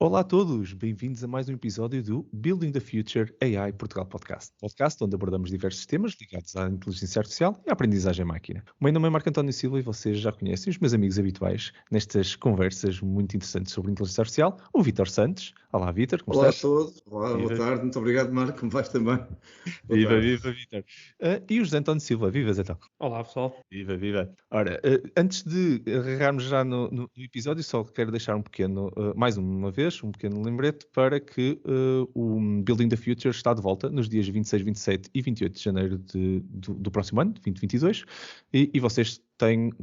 Olá a todos, bem-vindos a mais um episódio do Building the Future AI Portugal Podcast. Podcast onde abordamos diversos temas ligados à inteligência artificial e à aprendizagem máquina. O meu nome é Marco António Silva e vocês já conhecem os meus amigos habituais nestas conversas muito interessantes sobre inteligência artificial, o Vítor Santos. Olá Vítor, como estás? Olá a todos, olá, boa tarde, muito obrigado Marco, como vais também? Viva Vítor. E o José António Silva, viva Zé Então. Olá pessoal. Viva. Ora, antes de agarrarmos já no episódio, só quero deixar mais uma vez, um pequeno lembrete para que o Building the Future está de volta nos dias 26, 27 e 28 de janeiro do próximo ano, 2022, e vocês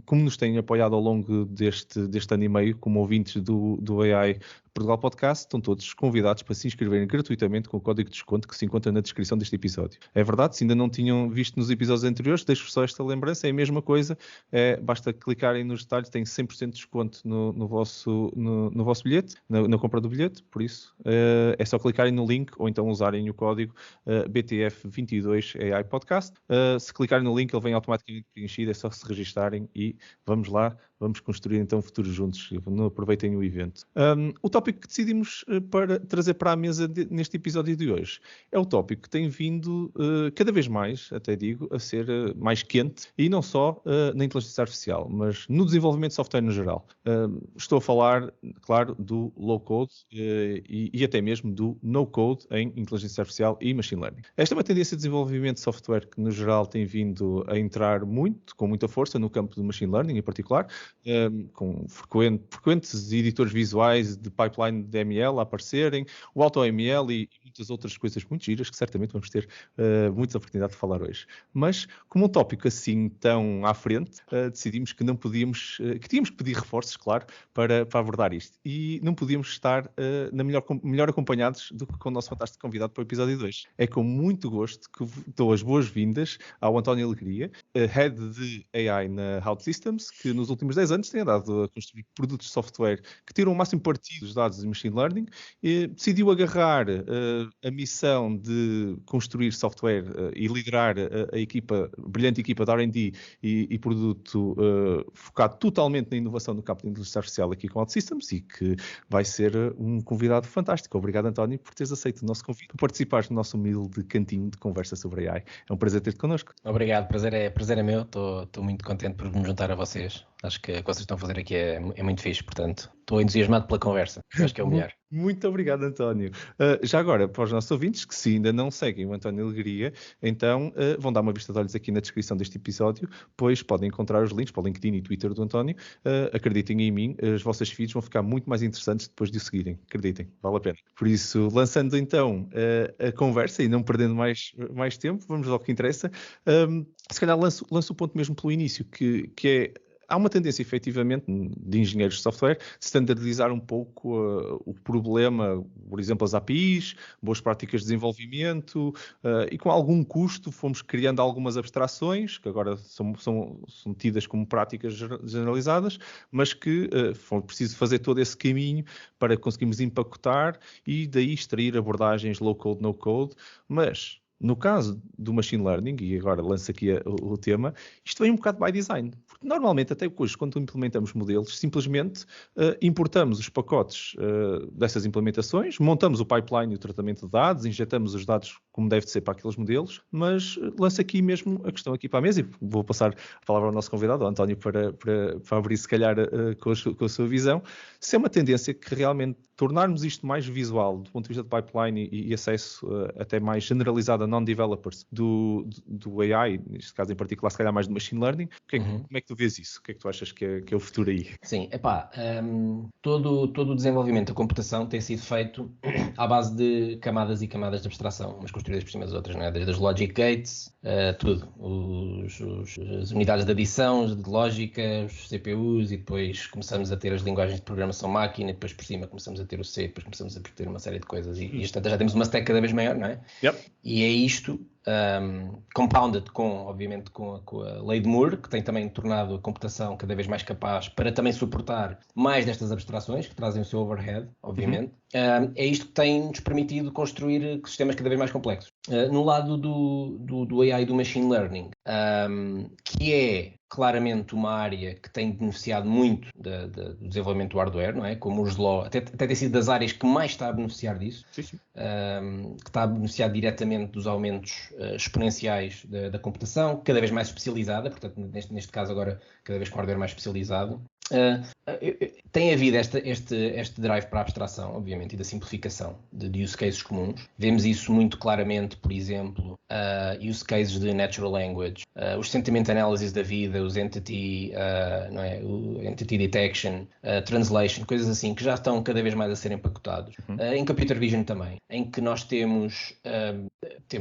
como nos têm apoiado ao longo deste ano e meio, como ouvintes do AI Portugal Podcast, estão todos convidados para se inscreverem gratuitamente com o código de desconto que se encontra na descrição deste episódio. É verdade, se ainda não tinham visto nos episódios anteriores, deixo só esta lembrança, é a mesma coisa, basta clicarem nos detalhes, tem 100% de desconto no vosso bilhete, na compra do bilhete, por isso é só clicarem no link ou então usarem o código BTF22 AI Podcast. Se clicarem no link, ele vem automaticamente preenchido, é só se registarem e vamos lá, vamos construir então o futuro juntos. Não aproveitem o evento. O tópico que decidimos para trazer para a mesa neste episódio de hoje é o tópico que tem vindo cada vez mais, até digo, a ser mais quente, e não só na inteligência artificial, mas no desenvolvimento de software no geral. Estou a falar, claro, do low-code e até mesmo do no-code em inteligência artificial e machine learning. Esta é uma tendência de desenvolvimento de software que no geral tem vindo a entrar com muita força no campo do machine learning em particular, com frequentes editores visuais de pipeline de ML a aparecerem, o AutoML e muitas outras coisas muito giras que certamente vamos ter muita oportunidade de falar hoje. Mas, como um tópico assim tão à frente, decidimos que que tínhamos que pedir reforços, claro, para abordar isto. E não podíamos estar melhor acompanhados do que com o nosso fantástico convidado para o episódio 2. É com muito gosto que dou as boas-vindas ao António Alegria, Head de AI na OutSystems, que nos últimos 10 anos tem andado a construir produtos de software que tiram o máximo partido dos dados de machine learning, e decidiu agarrar a missão de construir software e liderar a brilhante equipa de R&D e produto focado totalmente na inovação no campo de inteligência artificial aqui com OutSystems, e que vai ser um convidado fantástico. Obrigado, António, por teres aceito o nosso convite, por participares no nosso humilde cantinho de conversa sobre AI. É um prazer ter-te connosco. Obrigado, prazer é meu, estou muito contente por me juntar a vocês. Acho que o que vocês estão a fazer aqui é muito fixe, portanto, estou entusiasmado pela conversa, acho que é o melhor. Muito obrigado, António. Já agora, para os nossos ouvintes que se ainda não seguem o António Alegria, então vão dar uma vista de olhos aqui na descrição deste episódio, pois podem encontrar os links para o LinkedIn e Twitter do António. Acreditem em mim, as vossas feeds vão ficar muito mais interessantes depois de o seguirem. Acreditem, vale a pena. Por isso, lançando então a conversa e não perdendo mais tempo, vamos ao que interessa. Se calhar lanço o ponto mesmo pelo início, que é: há uma tendência, efetivamente, de engenheiros de software de standardizar um pouco o problema, por exemplo, as APIs, boas práticas de desenvolvimento, e com algum custo fomos criando algumas abstrações, que agora são tidas como práticas generalizadas, mas que foi preciso fazer todo esse caminho para conseguirmos empacotar e daí extrair abordagens low-code, no-code, mas no caso do machine learning, e agora lanço aqui o tema, isto vem um bocado by design. Porque normalmente, até hoje, quando implementamos modelos, simplesmente importamos os pacotes dessas implementações, montamos o pipeline e o tratamento de dados, injetamos os dados como deve ser para aqueles modelos, mas lanço aqui mesmo a questão aqui para a mesa e vou passar a palavra ao nosso convidado, ao António, para abrir, se calhar, com a sua visão. Se é uma tendência que realmente tornarmos isto mais visual do ponto de vista de pipeline e acesso até mais generalizado a non-developers do AI, neste caso em particular, se calhar mais do machine learning, como é que tu vês isso? O que é que tu achas que é o futuro aí? Sim, todo o desenvolvimento da computação tem sido feito à base de camadas e camadas de abstração, umas construídas por cima das outras, não é? Desde as logic gates, tudo, as unidades de adição, de lógica, os CPUs, e depois começamos a ter as linguagens de programação máquina, e depois por cima começamos a ter o C, depois começamos a ter uma série de coisas, e já temos uma stack cada vez maior, não é? Yep. E é isto, compounded obviamente com a lei de Moore, que tem também tornado a computação cada vez mais capaz para também suportar mais destas abstrações, que trazem o seu overhead, obviamente. É isto que tem-nos permitido construir sistemas cada vez mais complexos. no lado do AI e do Machine Learning, que é claramente uma área que tem beneficiado muito do desenvolvimento do hardware, não é? Como o Sló, até tem sido das áreas que mais está a beneficiar disso, Sim, sim. Que está a beneficiar diretamente dos aumentos exponenciais da computação, cada vez mais especializada, portanto, neste caso agora, cada vez com hardware mais especializado. Tem havido este drive para a abstração, obviamente, e da simplificação de use cases comuns. Vemos isso muito claramente, por exemplo, use cases de natural language, os sentiment analysis da vida, os entity, não é? O entity detection, translation, coisas assim, que já estão cada vez mais a ser empacotados. Em computer vision também, em que nós temos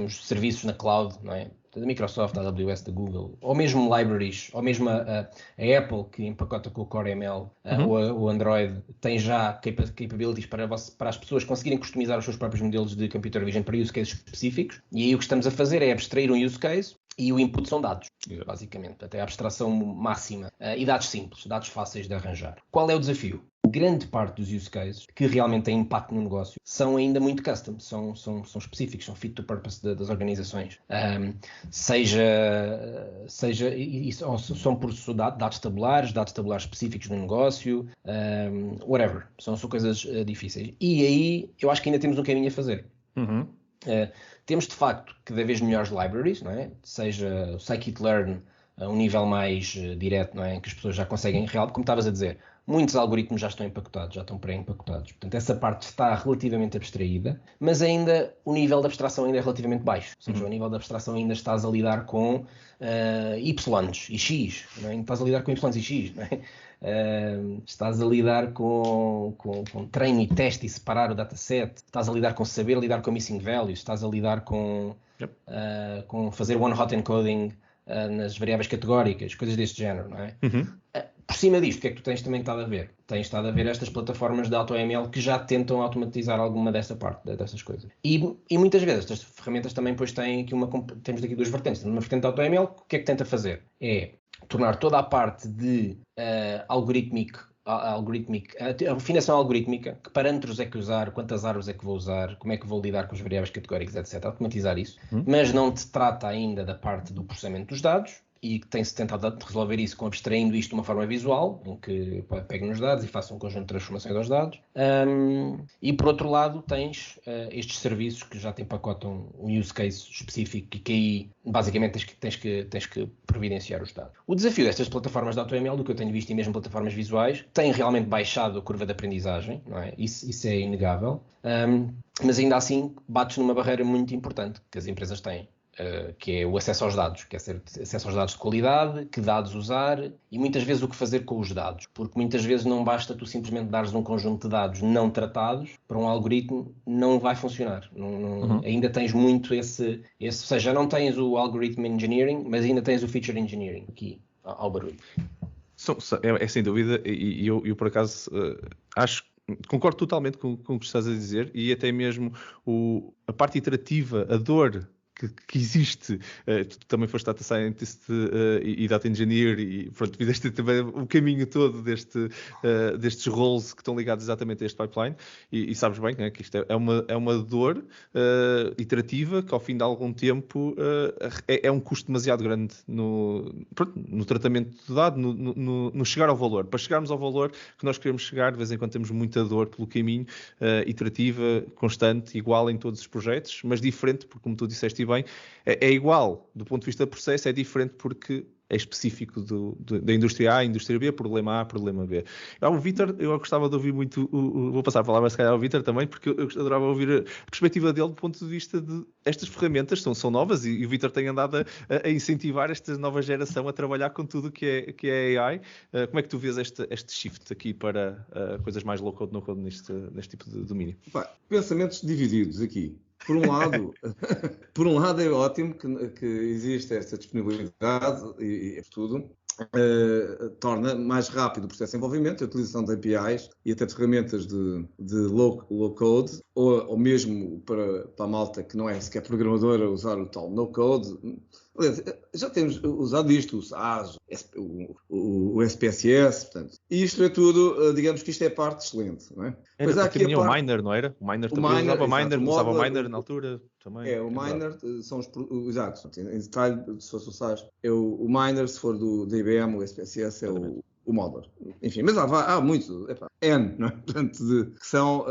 serviços na cloud, não é? Da Microsoft, da AWS, da Google, ou mesmo libraries, ou mesmo a Apple, que empacota com o Core ML, ou o Android, tem já capabilities para as pessoas conseguirem customizar os seus próprios modelos de computer vision para use cases específicos. E aí o que estamos a fazer é abstrair um use case e o input são dados, basicamente, até a abstração máxima. E dados simples, dados fáceis de arranjar. Qual é o desafio? Grande parte dos use cases que realmente têm impacto no negócio são ainda muito custom, são específicos, são fit to purpose das organizações. São por dados tabulares específicos no negócio, whatever. São coisas difíceis. E aí eu acho que ainda temos um caminho a fazer. Temos de facto cada vez melhores libraries, não é? Seja o scikit-learn a um nível mais direto, não é? Em que as pessoas já conseguem, como estavas a dizer, muitos algoritmos já estão empacotados, já estão pré-empacotados. Portanto, essa parte está relativamente abstraída, mas ainda o nível de abstração ainda é relativamente baixo. Ou seja, o nível de abstração ainda estás a lidar com Y e X, não é? Estás a lidar com Y e X, não é? Estás a lidar com treino e teste e separar o dataset, estás a lidar com saber lidar com missing values, estás a lidar com fazer one hot encoding nas variáveis categóricas, coisas deste género, não é? Por cima disto, o que é que tu tens também estado a ver? Tens estado a ver estas plataformas de AutoML que já tentam automatizar alguma dessa parte, dessas coisas. E muitas vezes estas ferramentas também depois têm aqui temos aqui duas vertentes. Uma vertente de AutoML, o que é que tenta fazer? É tornar toda a parte de afinação algorítmica, que parâmetros é que usar, quantas árvores é que vou usar, como é que vou lidar com as variáveis categóricas, etc. Automatizar isso, mas não te trata ainda da parte do processamento dos dados, e tem-se tentado resolver isso abstraindo isto de uma forma visual, em que peguem nos dados e façam um conjunto de transformações aos dados. E por outro lado tens estes serviços que já te empacotam um use case específico e que aí basicamente tens que providenciar os dados. O desafio destas plataformas de AutoML, do que eu tenho visto, e mesmo plataformas visuais, tem realmente baixado a curva de aprendizagem, não é? Isso é inegável, mas ainda assim bates numa barreira muito importante que as empresas têm. Que é o acesso aos dados, que é acesso aos dados de qualidade, que dados usar e muitas vezes o que fazer com os dados, porque muitas vezes não basta tu simplesmente dares um conjunto de dados não tratados para um algoritmo, não vai funcionar. Ainda tens muito esse, ou seja, não tens o algorithm engineering, mas ainda tens o feature engineering aqui ao barulho. É sem dúvida, e eu por acaso acho, concordo totalmente com o que estás a dizer, e até mesmo a parte iterativa, a dor que existe, tu também foste data scientist e data engineer e pronto, fizeste também o caminho todo destes roles que estão ligados exatamente a este pipeline e sabes bem, né, que isto é uma dor iterativa que ao fim de algum tempo é um custo demasiado grande no tratamento do dado, no chegar ao valor. Para chegarmos ao valor que nós queremos chegar, de vez em quando temos muita dor pelo caminho, iterativa, constante, igual em todos os projetos, mas diferente, porque como tu disseste bem, é igual do ponto de vista do processo, é diferente porque é específico da indústria A, indústria B, problema A, problema B. O Vítor, eu gostava de ouvir muito, vou passar a palavra se calhar ao Vítor também, porque eu adorava ouvir a perspectiva dele do ponto de vista de estas ferramentas são novas e o Vítor tem andado a incentivar esta nova geração a trabalhar com tudo que é AI. Como é que tu vês este shift aqui para coisas mais low-code, no-code neste tipo de domínio? Pensamentos divididos aqui. Por um lado é ótimo que existe esta disponibilidade e tudo, torna mais rápido o processo de desenvolvimento, a utilização de APIs e até de ferramentas de low code, ou mesmo para a malta que não é sequer programadora usar o tal no code, Aliás, já temos usado isto, o SAS, o SPSS, portanto. E isto é tudo, digamos que isto é parte excelente, não é? Pois há aqui também o Miner, não era? O Miner também usava o Miner na altura também. O Miner são os... Exato, em detalhe, se fosse o SAS, é o Miner, se for da IBM, o SPSS é o Modeler. Enfim, mas há muito, N, não é? Portanto, que são...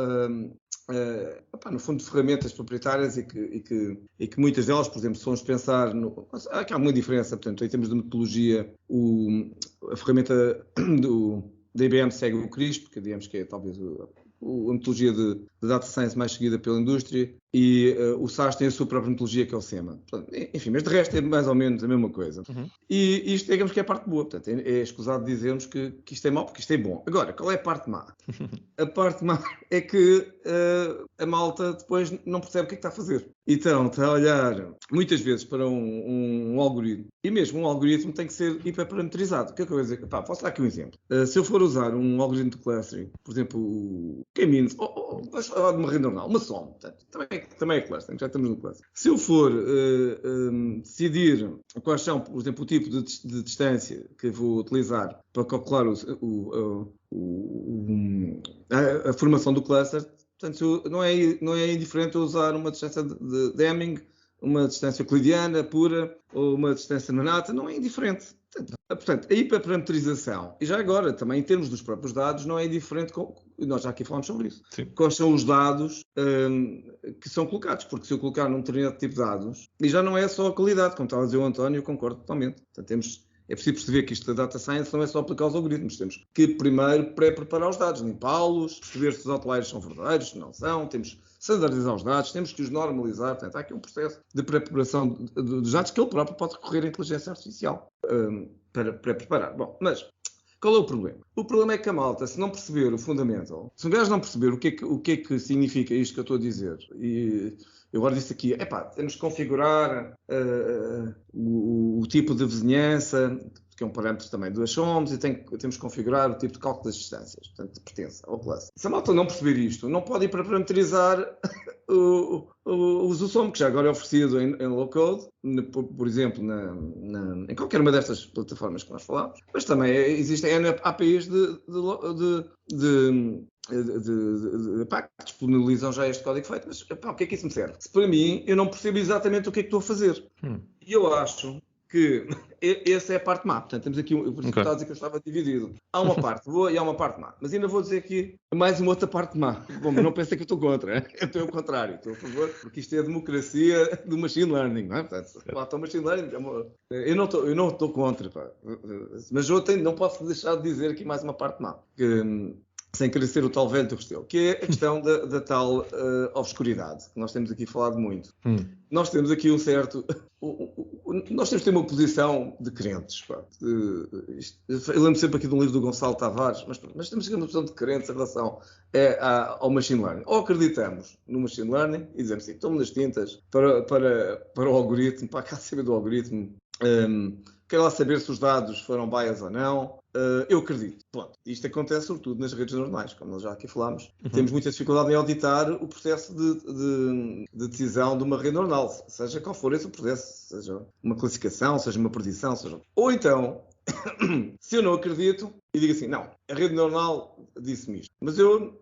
no fundo, ferramentas proprietárias e que muitas delas, por exemplo, se formos pensar há uma diferença, portanto, em termos de metodologia, a ferramenta da IBM segue o CRISP, que digamos que é talvez a metodologia de data science mais seguida pela indústria, e o SAS tem a sua própria metodologia, que é o SEMA. Portanto, enfim, mas de resto é mais ou menos a mesma coisa. E isto, digamos que é a parte boa. Portanto, é escusado dizermos que isto é mau, porque isto é bom. Agora, qual é a parte má? A parte má é que a malta depois não percebe o que é que está a fazer. Então, está a olhar muitas vezes para um algoritmo, e mesmo um algoritmo tem que ser hiperparametrizado. O que é que eu vou dizer? Posso dar aqui um exemplo. Se eu for usar um algoritmo de clustering, por exemplo, o K-means, vamos falar de uma rede neuronal, uma SOM, portanto, também é clustering, já estamos no clustering. Se eu for decidir quais são, por exemplo, o tipo de distância que eu vou utilizar para calcular a formação do cluster, portanto, não é indiferente eu usar uma distância de Deming, uma distância euclidiana pura ou uma distância Manhattan, não é indiferente. Portanto, a hiperparametrização, e já agora, também em termos dos próprios dados, não é indiferente, nós já aqui falamos sobre isso. Sim. Quais são os dados que são colocados, porque se eu colocar num determinado tipo de dados, e já não é só a qualidade, como estava a dizer o António, eu concordo totalmente. Portanto, é preciso perceber que isto da data science não é só aplicar os algoritmos. Temos que primeiro pré-preparar os dados, limpá-los, perceber se os outliers são verdadeiros, se não são, temos que standardizar os dados, temos que os normalizar. Portanto, há aqui um processo de pré-preparação dos dados que ele próprio pode recorrer à inteligência artificial para pré-preparar. Bom, mas qual é o problema? O problema é que a malta, se não perceber o fundamental, se um gajo não perceber o que é que significa isto que eu estou a dizer, e eu agora disse aqui, temos que configurar o tipo de vizinhança, que é um parâmetro também dos SOMs, e temos que configurar o tipo de cálculo das distâncias, portanto, de pertença ao cluster. Se a malta não perceber isto, não pode ir para parametrizar o SOM, que já agora é oferecido em low code, por exemplo, em qualquer uma destas plataformas que nós falámos, mas também existem APIs que disponibilizam já este código feito, mas o que é que isso me serve? Se para mim, eu não percebo exatamente o que é que estou a fazer. E eu acho que essa é a parte má. Portanto, temos aqui, por exemplo, a dizer que eu estava dividido. Há uma parte boa e há uma parte má. Mas ainda vou dizer aqui mais uma outra parte má. Bom, mas não pensem que eu estou contra. Eu estou ao contrário. Estou a favor, porque isto é a democracia do machine learning, não é? Portanto, o machine learning eu não estou contra. Mas eu não posso deixar de dizer aqui mais uma parte má. Sem querer ser o tal velho do Restelo, que é a questão da tal obscuridade, que nós temos aqui falado muito. Nós temos aqui um certo... Nós temos de ter uma posição de crentes. Eu lembro sempre aqui de um livro do Gonçalo Tavares, mas temos aqui uma posição de crentes em relação ao machine learning. Ou acreditamos no machine learning e dizemos assim, tomo nas tintas para o algoritmo, para cá saber do algoritmo, quero lá saber se os dados foram bias ou não. Eu acredito. Pronto. Isto acontece sobretudo nas redes neuronais, como nós já aqui falámos. Temos muita dificuldade em auditar o processo de decisão de uma rede neuronal, seja qual for esse o processo, seja uma classificação, seja uma predição, seja... Ou então, se eu não acredito e digo assim, não, a rede neuronal disse-me isto, mas eu...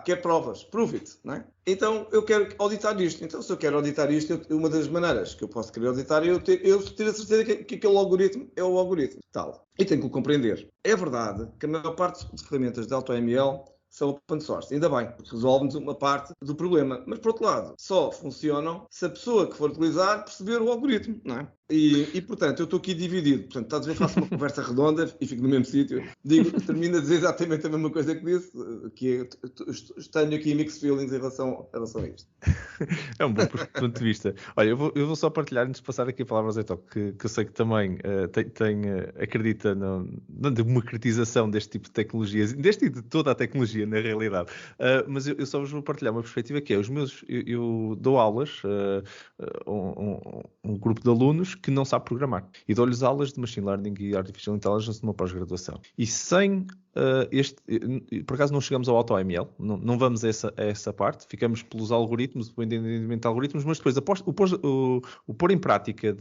quer provas, prove it, não é? Então eu quero auditar isto. Então, se eu quero auditar isto, uma das maneiras que eu posso querer auditar é eu ter a certeza que aquele algoritmo é o algoritmo tal. E tenho que o compreender. É verdade que a maior parte de ferramentas de AutoML são open source. Ainda bem, porque resolve-nos uma parte do problema. Mas, por outro lado, só funcionam se a pessoa que for utilizar perceber o algoritmo, não é? E portanto, eu estou aqui dividido. Portanto, estás a ver, faço uma conversa redonda e fico no mesmo sítio. Termino a dizer exatamente a mesma coisa que disse, que tenho aqui mixed feelings em relação a isto. É um bom ponto de vista. Olha, eu vou só partilhar, antes de passar aqui a palavra ao Zé Toque, que eu sei que também acredita na democratização deste tipo de tecnologias, deste tipo de toda a tecnologia, na realidade. Mas eu só vos vou partilhar uma perspectiva que é, eu dou aulas a um grupo de alunos que não sabe programar. E dou-lhes aulas de Machine Learning e Artificial Intelligence numa pós-graduação. E sem por acaso não chegamos ao AutoML, não vamos a essa parte, ficamos pelos algoritmos, o entendimento de algoritmos, mas depois o pôr em prática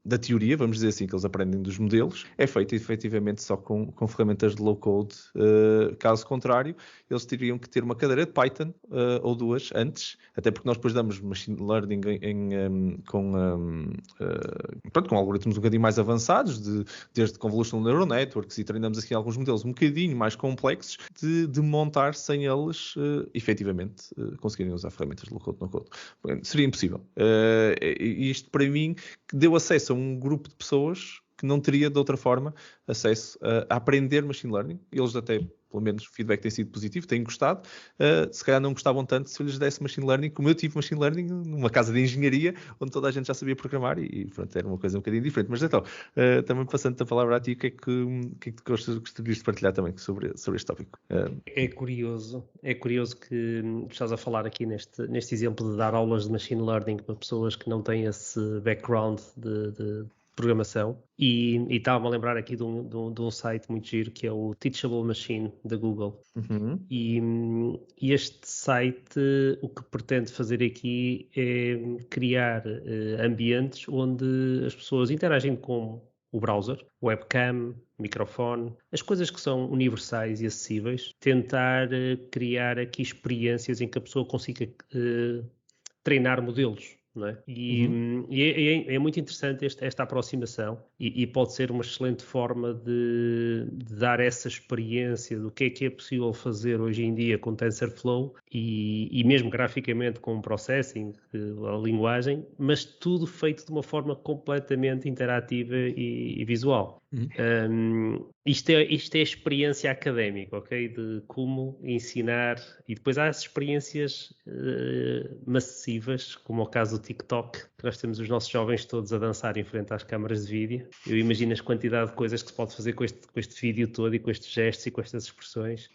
da teoria, vamos dizer assim, que eles aprendem dos modelos, é feito efetivamente só com ferramentas de low-code. Caso contrário, eles teriam que ter uma cadeira de Python ou duas antes, até porque nós depois damos machine learning com algoritmos um bocadinho mais avançados, desde Convolutional Neural Networks, e treinamos aqui alguns modelos um bocadinho mais complexos de montar sem eles efetivamente conseguirem usar ferramentas de low-code, no-code. Seria impossível. E isto para mim que deu acesso a um grupo de pessoas que não teria de outra forma acesso a aprender machine learning. Eles até, pelo menos o feedback tem sido positivo, têm gostado. Se calhar não gostavam tanto se eu lhes desse machine learning, como eu tive machine learning numa casa de engenharia, onde toda a gente já sabia programar e pronto, era uma coisa um bocadinho diferente. Mas então, também passando a palavra a ti, o que é que tu gostarias de partilhar também sobre este tópico? É curioso que estás a falar aqui neste exemplo de dar aulas de machine learning para pessoas que não têm esse background de programação, e estava-me a lembrar aqui de um site muito giro que é o Teachable Machine da Google. Uhum. E este site o que pretende fazer aqui é criar ambientes onde as pessoas interagem com o browser, webcam, microfone, as coisas que são universais e acessíveis, tentar criar aqui experiências em que a pessoa consiga treinar modelos. Não é? E é muito interessante esta aproximação e pode ser uma excelente forma de dar essa experiência do que é possível fazer hoje em dia com TensorFlow e mesmo graficamente com o processing, a linguagem, mas tudo feito de uma forma completamente interativa e visual. Isto é a experiência académica, ok? De como ensinar, e depois há as experiências massivas, como é o caso do TikTok, que nós temos os nossos jovens todos a dançar em frente às câmaras de vídeo. Eu imagino a quantidade de coisas que se pode fazer com este vídeo todo e com estes gestos e com estas expressões,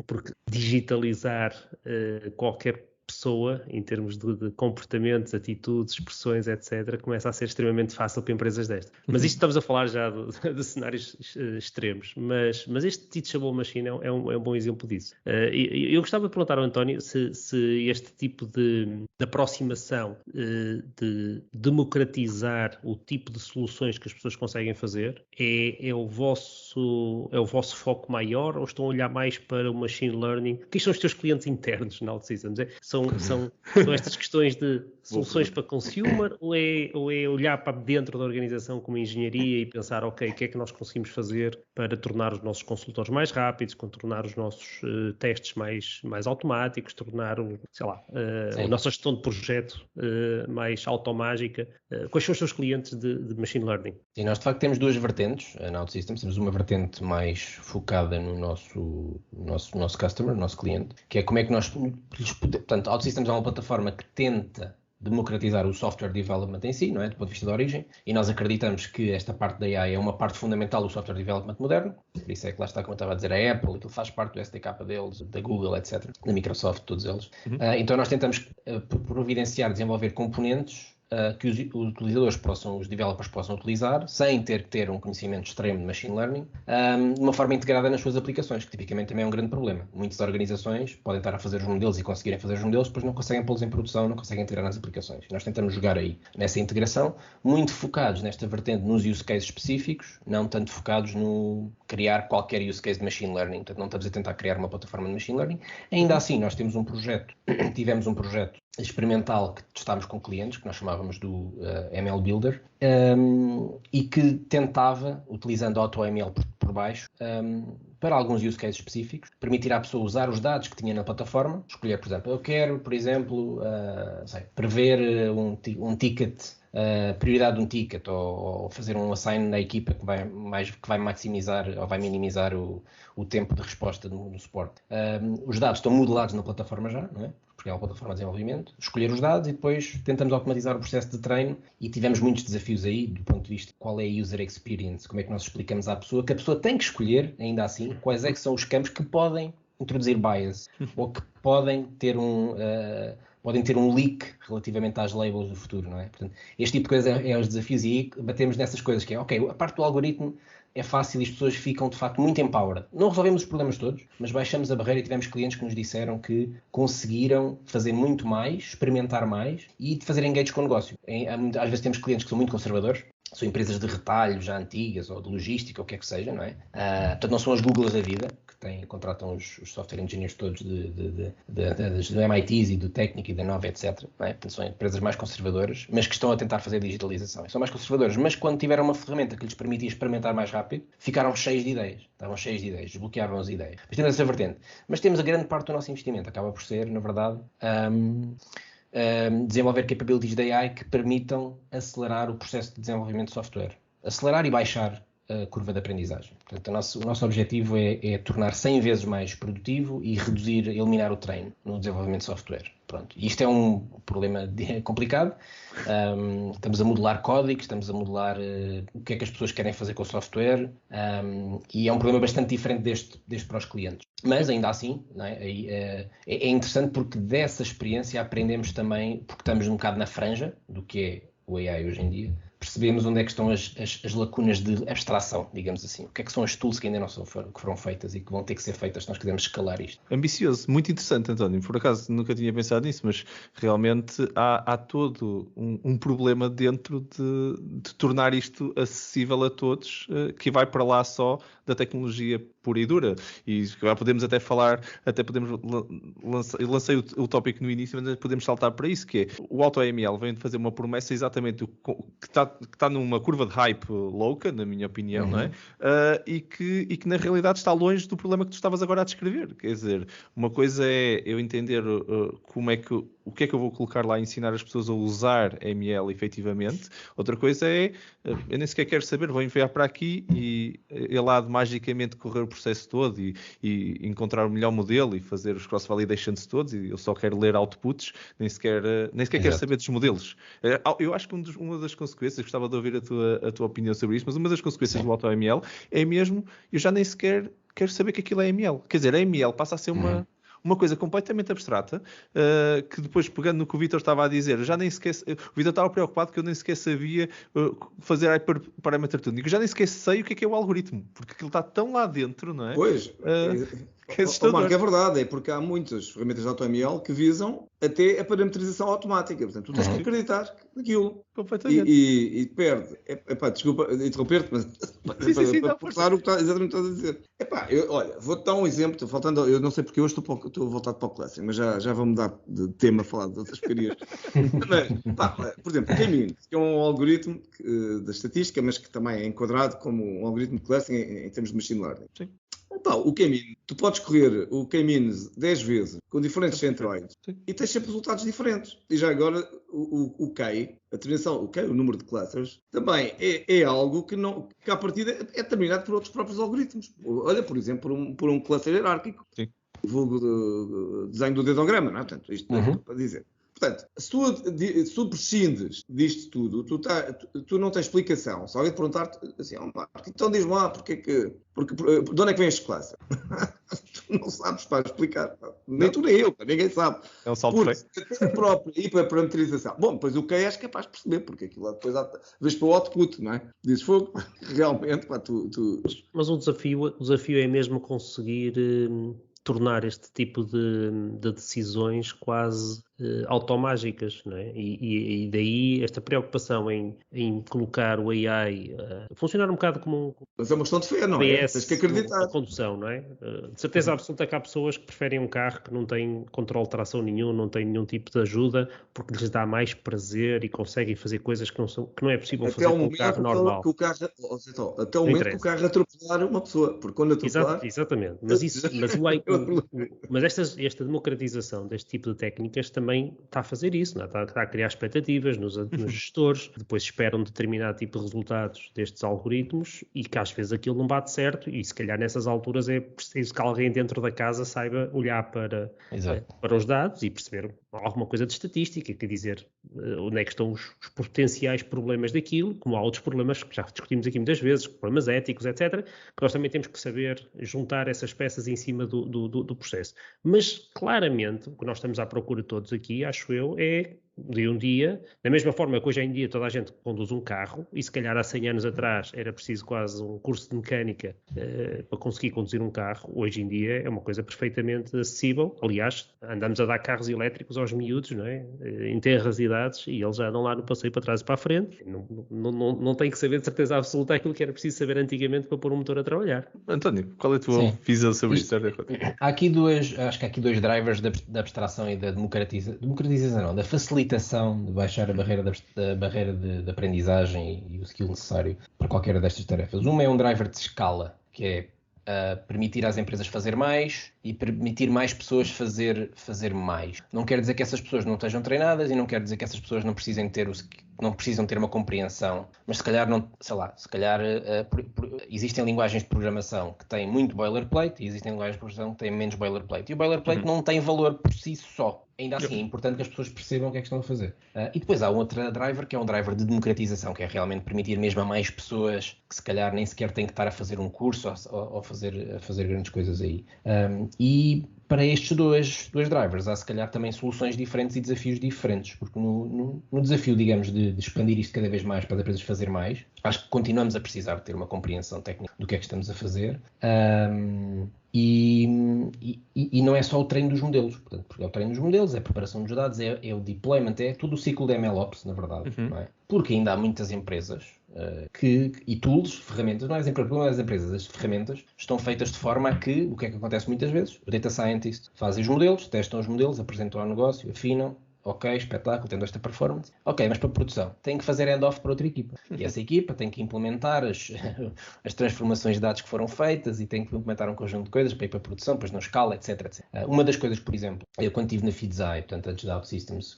porque digitalizar qualquer pessoa, em termos de comportamentos, atitudes, expressões, etc., começa a ser extremamente fácil para empresas destas. Mas isto estamos a falar já de cenários extremos, mas este Teachable Machine é um bom exemplo disso. Eu gostava de perguntar ao António se este tipo de aproximação, de democratizar o tipo de soluções que as pessoas conseguem fazer, é o vosso foco maior, ou estão a olhar mais para o Machine Learning? Quem são os teus clientes internos na OutSystems? São estas questões de soluções para consumer, ou é olhar para dentro da organização como engenharia e pensar, ok, o que é que nós conseguimos fazer para tornar os nossos consultores mais rápidos, tornar os nossos testes mais automáticos, tornar a nossa gestão de projeto mais automágica? Quais são os seus clientes de Machine Learning? Sim, nós de facto temos duas vertentes na OutSystems. Temos uma vertente mais focada no nosso customer, no nosso cliente, que é como é que nós lhes podemos... Portanto, a OutSystems é uma plataforma que tenta democratizar o software development em si, não é? Do ponto de vista da origem, e nós acreditamos que esta parte da AI é uma parte fundamental do software development moderno, por isso é que lá está, como eu estava a dizer, a Apple, aquilo faz parte do SDK deles, da Google, etc., da Microsoft, todos eles. Então nós tentamos providenciar, desenvolver componentes que os utilizadores os developers possam utilizar sem ter que ter um conhecimento extremo de machine learning de uma forma integrada nas suas aplicações, que tipicamente também é um grande problema. Muitas organizações podem estar a fazer os modelos e conseguirem fazer os modelos, depois não conseguem pô-los em produção, não conseguem integrar nas aplicações. Nós tentamos jogar aí nessa integração, muito focados nesta vertente nos use cases específicos, não tanto focados no criar qualquer use case de machine learning. Portanto, não estamos a tentar criar uma plataforma de machine learning. Ainda assim, nós tivemos um projeto experimental que testámos com clientes, que nós chamávamos do ML Builder, e que tentava, utilizando AutoML por baixo, para alguns use cases específicos, permitir à pessoa usar os dados que tinha na plataforma, escolher, por exemplo, eu quero, por exemplo, prever um ticket, prioridade de um ticket, ou fazer um assign na equipa que vai maximizar ou vai minimizar o tempo de resposta no suporte. Os dados estão modelados na plataforma já, não é? Porque é uma plataforma de desenvolvimento, escolher os dados e depois tentamos automatizar o processo de treino, e tivemos muitos desafios aí, do ponto de vista de qual é a user experience, como é que nós explicamos à pessoa, que a pessoa tem que escolher, ainda assim, quais é que são os campos que podem introduzir bias, ou que podem ter podem ter um leak relativamente às labels do futuro, não é? Portanto, este tipo de coisa é os desafios, e aí batemos nessas coisas, que é, ok, a parte do algoritmo é fácil e as pessoas ficam, de facto, muito empowered. Não resolvemos os problemas todos, mas baixamos a barreira e tivemos clientes que nos disseram que conseguiram fazer muito mais, experimentar mais e fazer engage com o negócio. Às vezes temos clientes que são muito conservadores, são empresas de retalho já antigas ou de logística, ou o que é que seja, não é? Portanto, não são as Googles da vida, que contratam os software engineers todos do MITs e do Técnico e da Nova, etc. Não é? Portanto, são empresas mais conservadoras, mas que estão a tentar fazer digitalização. São mais conservadoras, mas quando tiveram uma ferramenta que lhes permitia experimentar mais rápido, ficaram cheios de ideias. Estavam cheios de ideias, desbloqueavam as ideias. Mas temos essa vertente. Mas temos a grande parte do nosso investimento. Acaba por ser, na verdade... desenvolver capabilities de AI que permitam acelerar o processo de desenvolvimento de software. Acelerar e baixar a curva de aprendizagem. Portanto, o nosso objetivo é tornar 100 vezes mais produtivo e eliminar o treino no desenvolvimento de software. Pronto. E isto é um problema complicado. Estamos a modelar códigos, estamos a modelar o que é que as pessoas querem fazer com o software, e é um problema bastante diferente deste para os clientes. Mas ainda assim, não é? É interessante porque dessa experiência aprendemos também, porque estamos um bocado na franja do que é o AI hoje em dia, percebemos onde é que estão as lacunas de abstração, digamos assim. O que é que são as tools que ainda não foram feitas e que vão ter que ser feitas se nós quisermos escalar isto. Ambicioso, muito interessante, António. Por acaso nunca tinha pensado nisso, mas realmente há todo um problema dentro de tornar isto acessível a todos, que vai para lá só da tecnologia pura e dura. E agora podemos até falar, eu lancei o tópico no início, mas podemos saltar para isso, que é o AutoML vem de fazer uma promessa exatamente que está numa curva de hype louca, na minha opinião, não é? E que na realidade está longe do problema que tu estavas agora a descrever. Quer dizer, uma coisa é eu entender o que é que eu vou colocar lá e ensinar as pessoas a usar ML efetivamente. Outra coisa é, eu nem sequer quero saber, vou enviar para aqui e ele há de magicamente correr o processo todo e encontrar o melhor modelo e fazer os cross-validations todos, e eu só quero ler outputs, nem sequer quero saber dos modelos. Eu acho que uma das consequências, gostava de ouvir a tua opinião sobre isso, mas uma das consequências do AutoML é mesmo, eu já nem sequer quero saber que aquilo é ML. Quer dizer, a ML passa a ser uma coisa completamente abstrata, que depois, pegando no que o Vítor estava a dizer, já nem sequer... O Vítor estava preocupado que eu nem sequer sabia fazer hyperparameter tuning. Eu já nem sequer sei o que é o algoritmo, porque aquilo está tão lá dentro, não é? Pois, Marco, é verdade, é porque há muitas ferramentas de AutoML que visam até a parametrização automática. Portanto, tu tens que acreditar naquilo. Completamente. E perde. Desculpa interromper-te, mas para forçar o que exatamente estás a dizer. Olha, vou-te dar um exemplo. Eu não sei porque hoje estou voltado para o Classic, mas já vou mudar de tema a falar de outras porcarias. Por exemplo, o K-means, que é um algoritmo da estatística, mas que também é enquadrado como um algoritmo de Classic em termos de machine learning. Sim. O K-means, tu podes correr o K-means 10 vezes com diferentes centroides e tens sempre resultados diferentes. E já agora o K, a determinação, o número de clusters, também é algo que à partida é determinado por outros próprios algoritmos. Olha, por exemplo, por um cluster hierárquico. Sim. O vulgo de desenho do dedograma, não é? Portanto, isto é para dizer. Portanto, se tu prescindes disto tudo, tu não tens explicação. Se alguém te perguntar-te assim, Marco, então diz-me lá porque de onde é que vem este cluster? Tu não sabes para explicar. Nem tu nem eu, ninguém sabe. É um salto feio. Porque a própria hiperparametrização. Bom, depois o que és capaz de perceber, porque aquilo lá depois vês para o output, não é? Dizes fogo, realmente, tu... Mas o desafio é mesmo conseguir tornar este tipo de decisões quase automágicas, não é? E daí esta preocupação em colocar o AI a funcionar um bocado como Mas é uma questão de fé, não é? Tens que acreditar. A condução, não é? De certeza absoluta que há pessoas que preferem um carro que não tem controle de tração nenhum, não tem nenhum tipo de ajuda, porque lhes dá mais prazer e conseguem fazer coisas que não é possível fazer com um carro normal. Até o momento que o carro atropelar uma pessoa, porque quando atropelar... Exatamente. Mas esta democratização deste tipo de técnicas também está a fazer isso, não é? Está a criar expectativas nos gestores, depois esperam determinado tipo de resultados destes algoritmos e que às vezes aquilo não bate certo e se calhar nessas alturas é preciso que alguém dentro da casa saiba olhar para os dados e perceber alguma coisa de estatística, quer dizer, onde é que estão os potenciais problemas daquilo, como há outros problemas que já discutimos aqui muitas vezes, problemas éticos, etc., que nós também temos que saber juntar essas peças em cima do processo. Mas, claramente, o que nós estamos à procura todos aqui, acho eu, é de um dia, da mesma forma que hoje em dia toda a gente conduz um carro, e se calhar há 100 anos atrás era preciso quase um curso de mecânica para conseguir conduzir um carro, hoje em dia é uma coisa perfeitamente acessível. Aliás, andamos a dar carros elétricos aos miúdos, não é? Em tenras idades, e eles já andam lá no passeio para trás e para a frente. Não tem que saber de certeza absoluta aquilo que era preciso saber antigamente para pôr um motor a trabalhar. António, qual é a tua visão sobre isto? Acho que há aqui dois drivers da abstração e da democratização, não, da facilitação de baixar a barreira de aprendizagem e o skill necessário para qualquer destas tarefas. Uma é um driver de escala, que é permitir às empresas fazer mais e permitir mais pessoas fazer mais. Não quer dizer que essas pessoas não estejam treinadas e não quer dizer que essas pessoas não precisem ter uma compreensão, mas se calhar existem linguagens de programação que têm muito boilerplate e existem linguagens de programação que têm menos boilerplate. E o boilerplate não tem valor por si só. Ainda assim, é importante que as pessoas percebam o que é que estão a fazer. E depois há outra driver, que é um driver de democratização, que é realmente permitir mesmo a mais pessoas que se calhar nem sequer têm que estar a fazer um curso ou fazer grandes coisas aí. E para estes dois drivers há se calhar também soluções diferentes e desafios diferentes, porque no desafio, digamos, de expandir isto cada vez mais para as empresas fazer mais, acho que continuamos a precisar de ter uma compreensão técnica do que é que estamos a fazer. E não é só o treino dos modelos, portanto, porque é o treino dos modelos, é a preparação dos dados, é o deployment, é todo o ciclo de MLOps, na verdade, não é? Porque ainda há muitas empresas e tools, ferramentas, não é as empresas, as ferramentas estão feitas de forma a que, o que é que acontece muitas vezes? O data scientist fazem os modelos, testam os modelos, apresentam ao negócio, afinam. Ok, espetáculo, tendo esta performance. Ok, mas para a produção, tem que fazer hand-off para outra equipa. E essa equipa tem que implementar as transformações de dados que foram feitas e tem que implementar um conjunto de coisas para ir para a produção, depois não escala, etc, etc. Uma das coisas, por exemplo, eu quando estive na Fidzai, portanto, antes da OutSystems,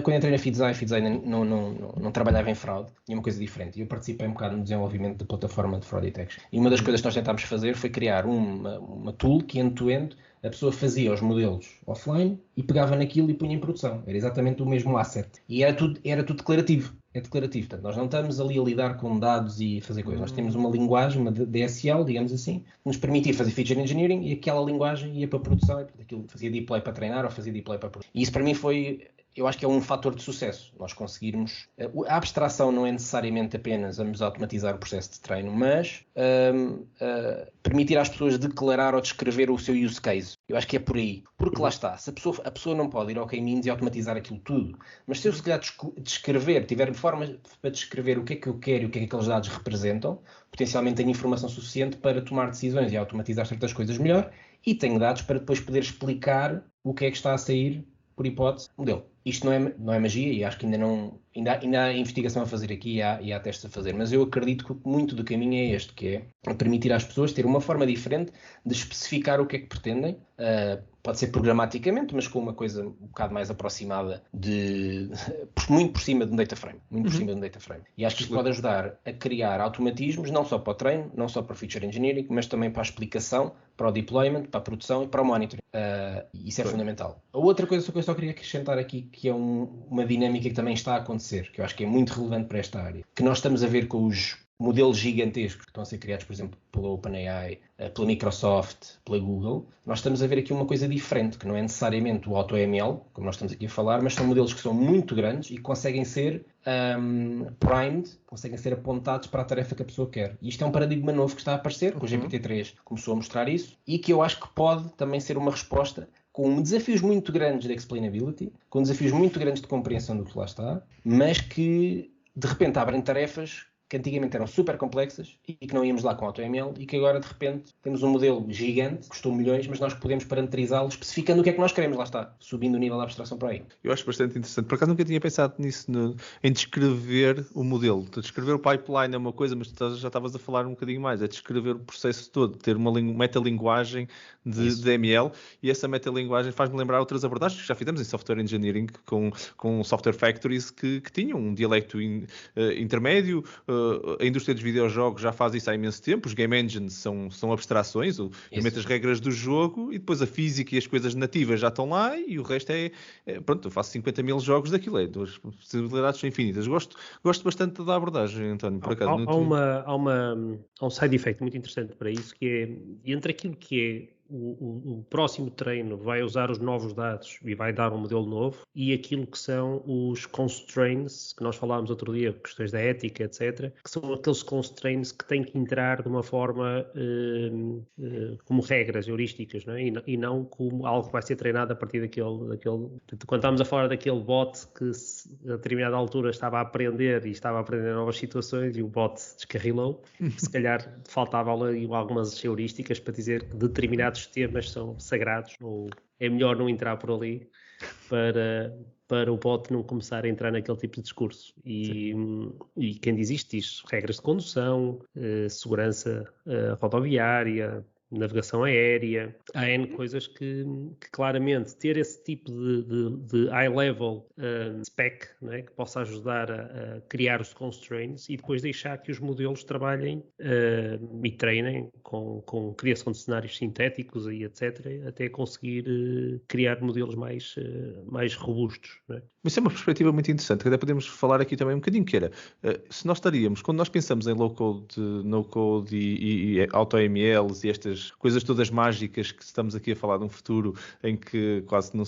quando entrei na Fidzai não trabalhava em fraude, tinha uma coisa diferente. E eu participei um bocado no desenvolvimento da plataforma de Fraud Detection. E uma das coisas que nós tentámos fazer foi criar uma tool que, end-to-end, a pessoa fazia os modelos offline e pegava naquilo e punha em produção. Era exatamente o mesmo asset. E era tudo declarativo. É declarativo. Portanto, nós não estamos ali a lidar com dados e fazer coisas. Nós temos uma linguagem, uma DSL, digamos assim, que nos permitia fazer feature engineering e aquela linguagem ia para a produção. E, portanto, aquilo fazia deploy para treinar ou fazia deploy para produção. E isso para mim eu acho que é um fator de sucesso. Nós conseguirmos... A abstração não é necessariamente apenas vamos automatizar o processo de treino, mas permitir às pessoas declarar ou descrever o seu use case. Eu acho que é por aí. Porque lá está. Se a pessoa não pode ir ao K-means e automatizar aquilo tudo, mas se eu se calhar tiver formas para descrever o que é que eu quero e o que é que aqueles dados representam, potencialmente tenho informação suficiente para tomar decisões e automatizar certas coisas melhor, e tenho dados para depois poder explicar o que é que está a sair, por hipótese, modelo. Isto não é magia e acho que ainda há investigação a fazer aqui e há testes a fazer, mas eu acredito que muito do caminho é este, que é permitir às pessoas ter uma forma diferente de especificar o que é que pretendem, pode ser programaticamente, mas com uma coisa um bocado mais aproximada muito por cima de um data frame, E acho que isto pode ajudar a criar automatismos, não só para o treino, não só para o feature engineering, mas também para a explicação, para o deployment, para a produção e para o monitoring. Isso é fundamental. A outra coisa que eu só queria acrescentar aqui, que é uma dinâmica que também está a acontecer, que eu acho que é muito relevante para esta área, que nós estamos a ver com os modelos gigantescos que estão a ser criados, por exemplo, pela OpenAI, pela Microsoft, pela Google, nós estamos a ver aqui uma coisa diferente, que não é necessariamente o AutoML, como nós estamos aqui a falar, mas são modelos que são muito grandes e conseguem ser primed, conseguem ser apontados para a tarefa que a pessoa quer. E isto é um paradigma novo que está a aparecer, que o GPT-3 começou a mostrar isso, e que eu acho que pode também ser uma resposta com desafios muito grandes de explainability, com desafios muito grandes de compreensão do que lá está, mas que de repente abrem tarefas que antigamente eram super complexas e que não íamos lá com AutoML e que agora de repente temos um modelo gigante, custou milhões, mas nós podemos parametrizá-lo especificando o que é que nós queremos, lá está, subindo o nível da abstração para aí. Eu acho bastante interessante. Por acaso nunca tinha pensado nisso, em descrever o modelo. Descrever o pipeline é uma coisa, mas tu já estavas a falar um bocadinho mais, é descrever o processo todo, ter uma metalinguagem de ML, e essa metalinguagem faz-me lembrar outras abordagens que já fizemos em software engineering com software factories que tinham um dialecto intermédio. A indústria dos videojogos já faz isso há imenso tempo. Os game engines são abstrações, eu meto as regras do jogo e depois a física e as coisas nativas já estão lá e o resto pronto, eu faço 50 mil jogos daquilo, duas possibilidades são infinitas. Gosto bastante da abordagem, António, por acaso. Há um side effect muito interessante para isso, que é entre aquilo que é o próximo treino vai usar os novos dados e vai dar um modelo novo, e aquilo que são os constraints, que nós falámos outro dia, questões da ética, etc., que são aqueles constraints que têm que entrar de uma forma como regras heurísticas, não é? E não como algo que vai ser treinado a partir daquele... Quando estamos a falar daquele bot que a determinada altura estava a aprender novas situações e o bot descarrilou, se calhar faltava ali algumas heurísticas para dizer que determinados temas são sagrados, ou é melhor não entrar por ali para o bot não começar a entrar naquele tipo de discurso. E quem diz isto diz regras de condução, segurança rodoviária, navegação aérea. Há N coisas que claramente ter esse tipo de high-level spec, não é? Que possa ajudar a criar os constraints e depois deixar que os modelos trabalhem e treinem com criação de cenários sintéticos e etc., até conseguir criar modelos mais robustos. Não é? Isso é uma perspectiva muito interessante, que até podemos falar aqui também um bocadinho, que era, se nós estaríamos, quando nós pensamos em low-code, no-code e auto-MLs e estas coisas todas mágicas que estamos aqui a falar de um futuro em que quase não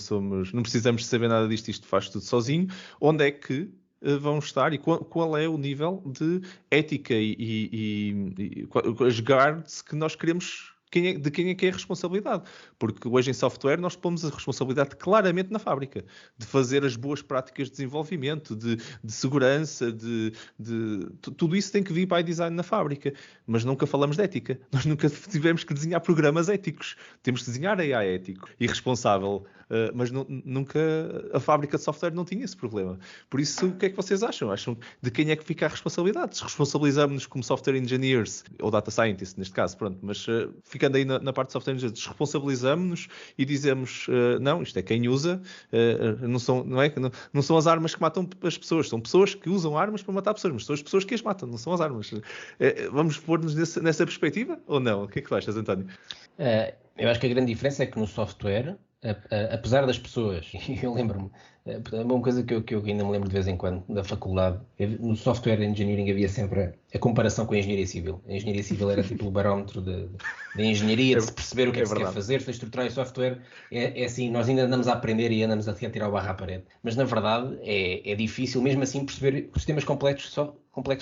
precisamos saber nada disto, isto faz tudo sozinho, onde é que vão estar e qual é o nível de ética e as guards que nós queremos... De quem é que é a responsabilidade? Porque hoje em software nós pomos a responsabilidade claramente na fábrica, de fazer as boas práticas de desenvolvimento, de segurança, tudo isso tem que vir by design na fábrica, mas nunca falamos de ética. Nós nunca tivemos que desenhar programas éticos. Temos que desenhar AI ético e responsável, mas nunca a fábrica de software não tinha esse problema. Por isso, o que é que vocês acham? Acham de quem é que fica a responsabilidade? Se responsabilizamos-nos como software engineers, ou data scientists neste caso, pronto, mas ficando aí na parte de software engineers, desresponsabilizamos-nos e dizemos, não, isto é quem usa, não são as armas que matam as pessoas, são pessoas que usam armas para matar pessoas, mas são as pessoas que as matam, não são as armas. Vamos pôr-nos nessa perspectiva ou não? O que é que tu achas, António? Eu acho que a grande diferença é que no software, apesar das pessoas, e eu lembro-me, uma coisa que eu ainda me lembro de vez em quando, da faculdade, no software engineering havia sempre a comparação com a engenharia civil. A engenharia civil era tipo o barómetro da engenharia, de se perceber o que é que se quer fazer, de estruturar o software. É assim, nós ainda andamos a aprender e andamos a tirar o barro à parede. Mas na verdade é difícil mesmo assim perceber sistemas complexos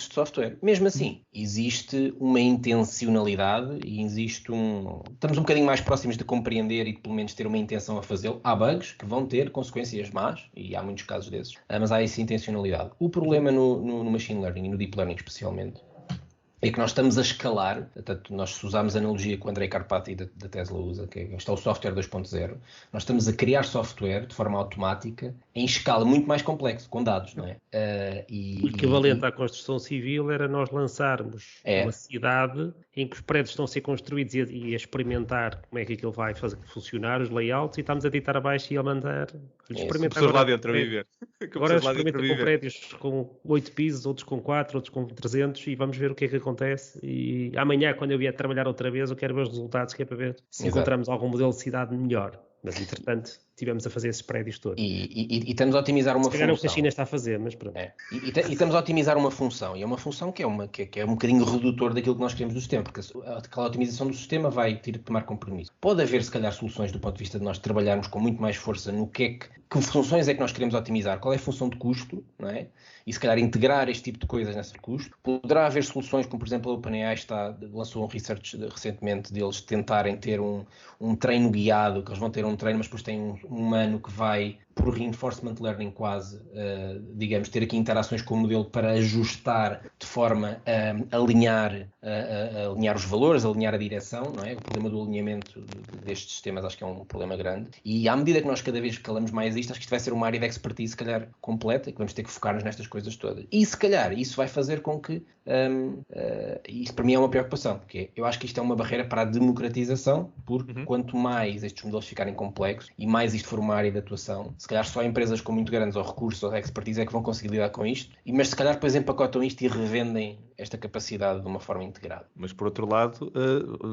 de software. Mesmo assim, existe uma intencionalidade e estamos um bocadinho mais próximos de compreender e de pelo menos ter uma intenção a fazê-lo. Há bugs que vão ter consequências más, e há muitos casos desses, mas há essa intencionalidade. O problema no machine learning e no deep learning especialmente é que nós estamos a escalar, portanto, nós usamos a analogia que o Andrei Karpathy da Tesla usa, que está o software 2.0, nós estamos a criar software de forma automática em escala muito mais complexa, com dados, não é? O equivalente à construção civil era nós lançarmos uma cidade em que os prédios estão a ser construídos e a experimentar como é que aquilo vai funcionar, os layouts, e estamos a deitar abaixo e a mandar experimentar. Pessoas lá dentro a viver. Agora experimenta com prédios com 8 pisos, outros com 4, outros com 300, e vamos ver o que é que acontece. E amanhã, quando eu vier trabalhar outra vez, eu quero ver os resultados, que é para ver se encontramos algum modelo de cidade melhor. Mas, entretanto, tivemos a fazer esses prédios todos. E estamos a otimizar uma função. É o que a China está a fazer, mas pronto. E estamos a otimizar uma função. E é uma função que é um bocadinho redutor daquilo que nós queremos do sistema, porque aquela otimização do sistema vai ter de tomar compromisso. Pode haver, se calhar, soluções do ponto de vista de nós trabalharmos com muito mais força no que funções é que nós queremos otimizar, qual é a função de custo, não é? E, se calhar, integrar este tipo de coisas nesse custo. Poderá haver soluções, como, por exemplo, a OpenAI lançou um research recentemente deles tentarem ter um treino guiado, que eles vão ter um treino, mas depois tem um humano que vai, por reinforcement learning quase, digamos, ter aqui interações com o modelo para ajustar de forma a alinhar os valores, alinhar a direção, não é? O problema do alinhamento destes sistemas acho que é um problema grande. E à medida que nós cada vez escalamos mais isto, acho que isto vai ser uma área de expertise, se calhar, completa, e que vamos ter que focar-nos nestas coisas todas. E, se calhar, isso vai fazer com que... isso para mim é uma preocupação, porque eu acho que isto é uma barreira para a democratização, porque quanto mais estes modelos ficarem complexos e mais isto for uma área de atuação, se calhar só empresas com muito grandes ou recursos ou expertise é que vão conseguir lidar com isto, mas se calhar depois empacotam isto e revendem esta capacidade de uma forma integrada. Mas por outro lado,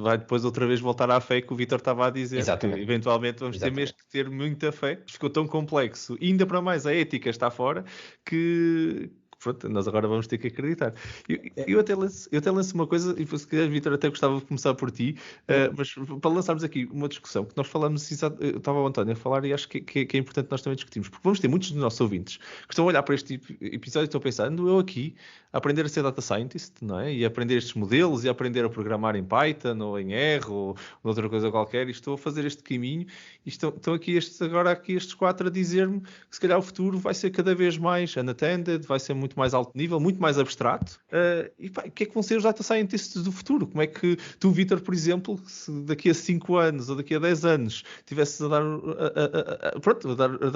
vai depois outra vez voltar à fé que o Vítor estava a dizer. Exatamente. Que eventualmente vamos ter mesmo que ter muita fé. Ficou tão complexo, e ainda para mais a ética está fora, que pronto, nós agora vamos ter que acreditar. Eu até lanço uma coisa, e se calhar, Vítor, até gostava de começar por ti, mas para lançarmos aqui uma discussão, que nós falamos, eu estava o António a falar e acho que é importante nós também discutirmos, porque vamos ter muitos dos nossos ouvintes que estão a olhar para este episódio e estão a pensar, ando eu aqui a aprender a ser data scientist, não é? E a aprender estes modelos, e a aprender a programar em Python, ou em R, ou outra coisa qualquer, e estou a fazer este caminho, e estão aqui estes 4 a dizer-me que se calhar o futuro vai ser cada vez mais unattended, vai ser muito mais alto nível, muito mais abstrato. E o que é que vão ser os data scientists do futuro? Como é que tu, Vítor, por exemplo, se daqui a 5 anos ou daqui a 10 anos tivesses a dar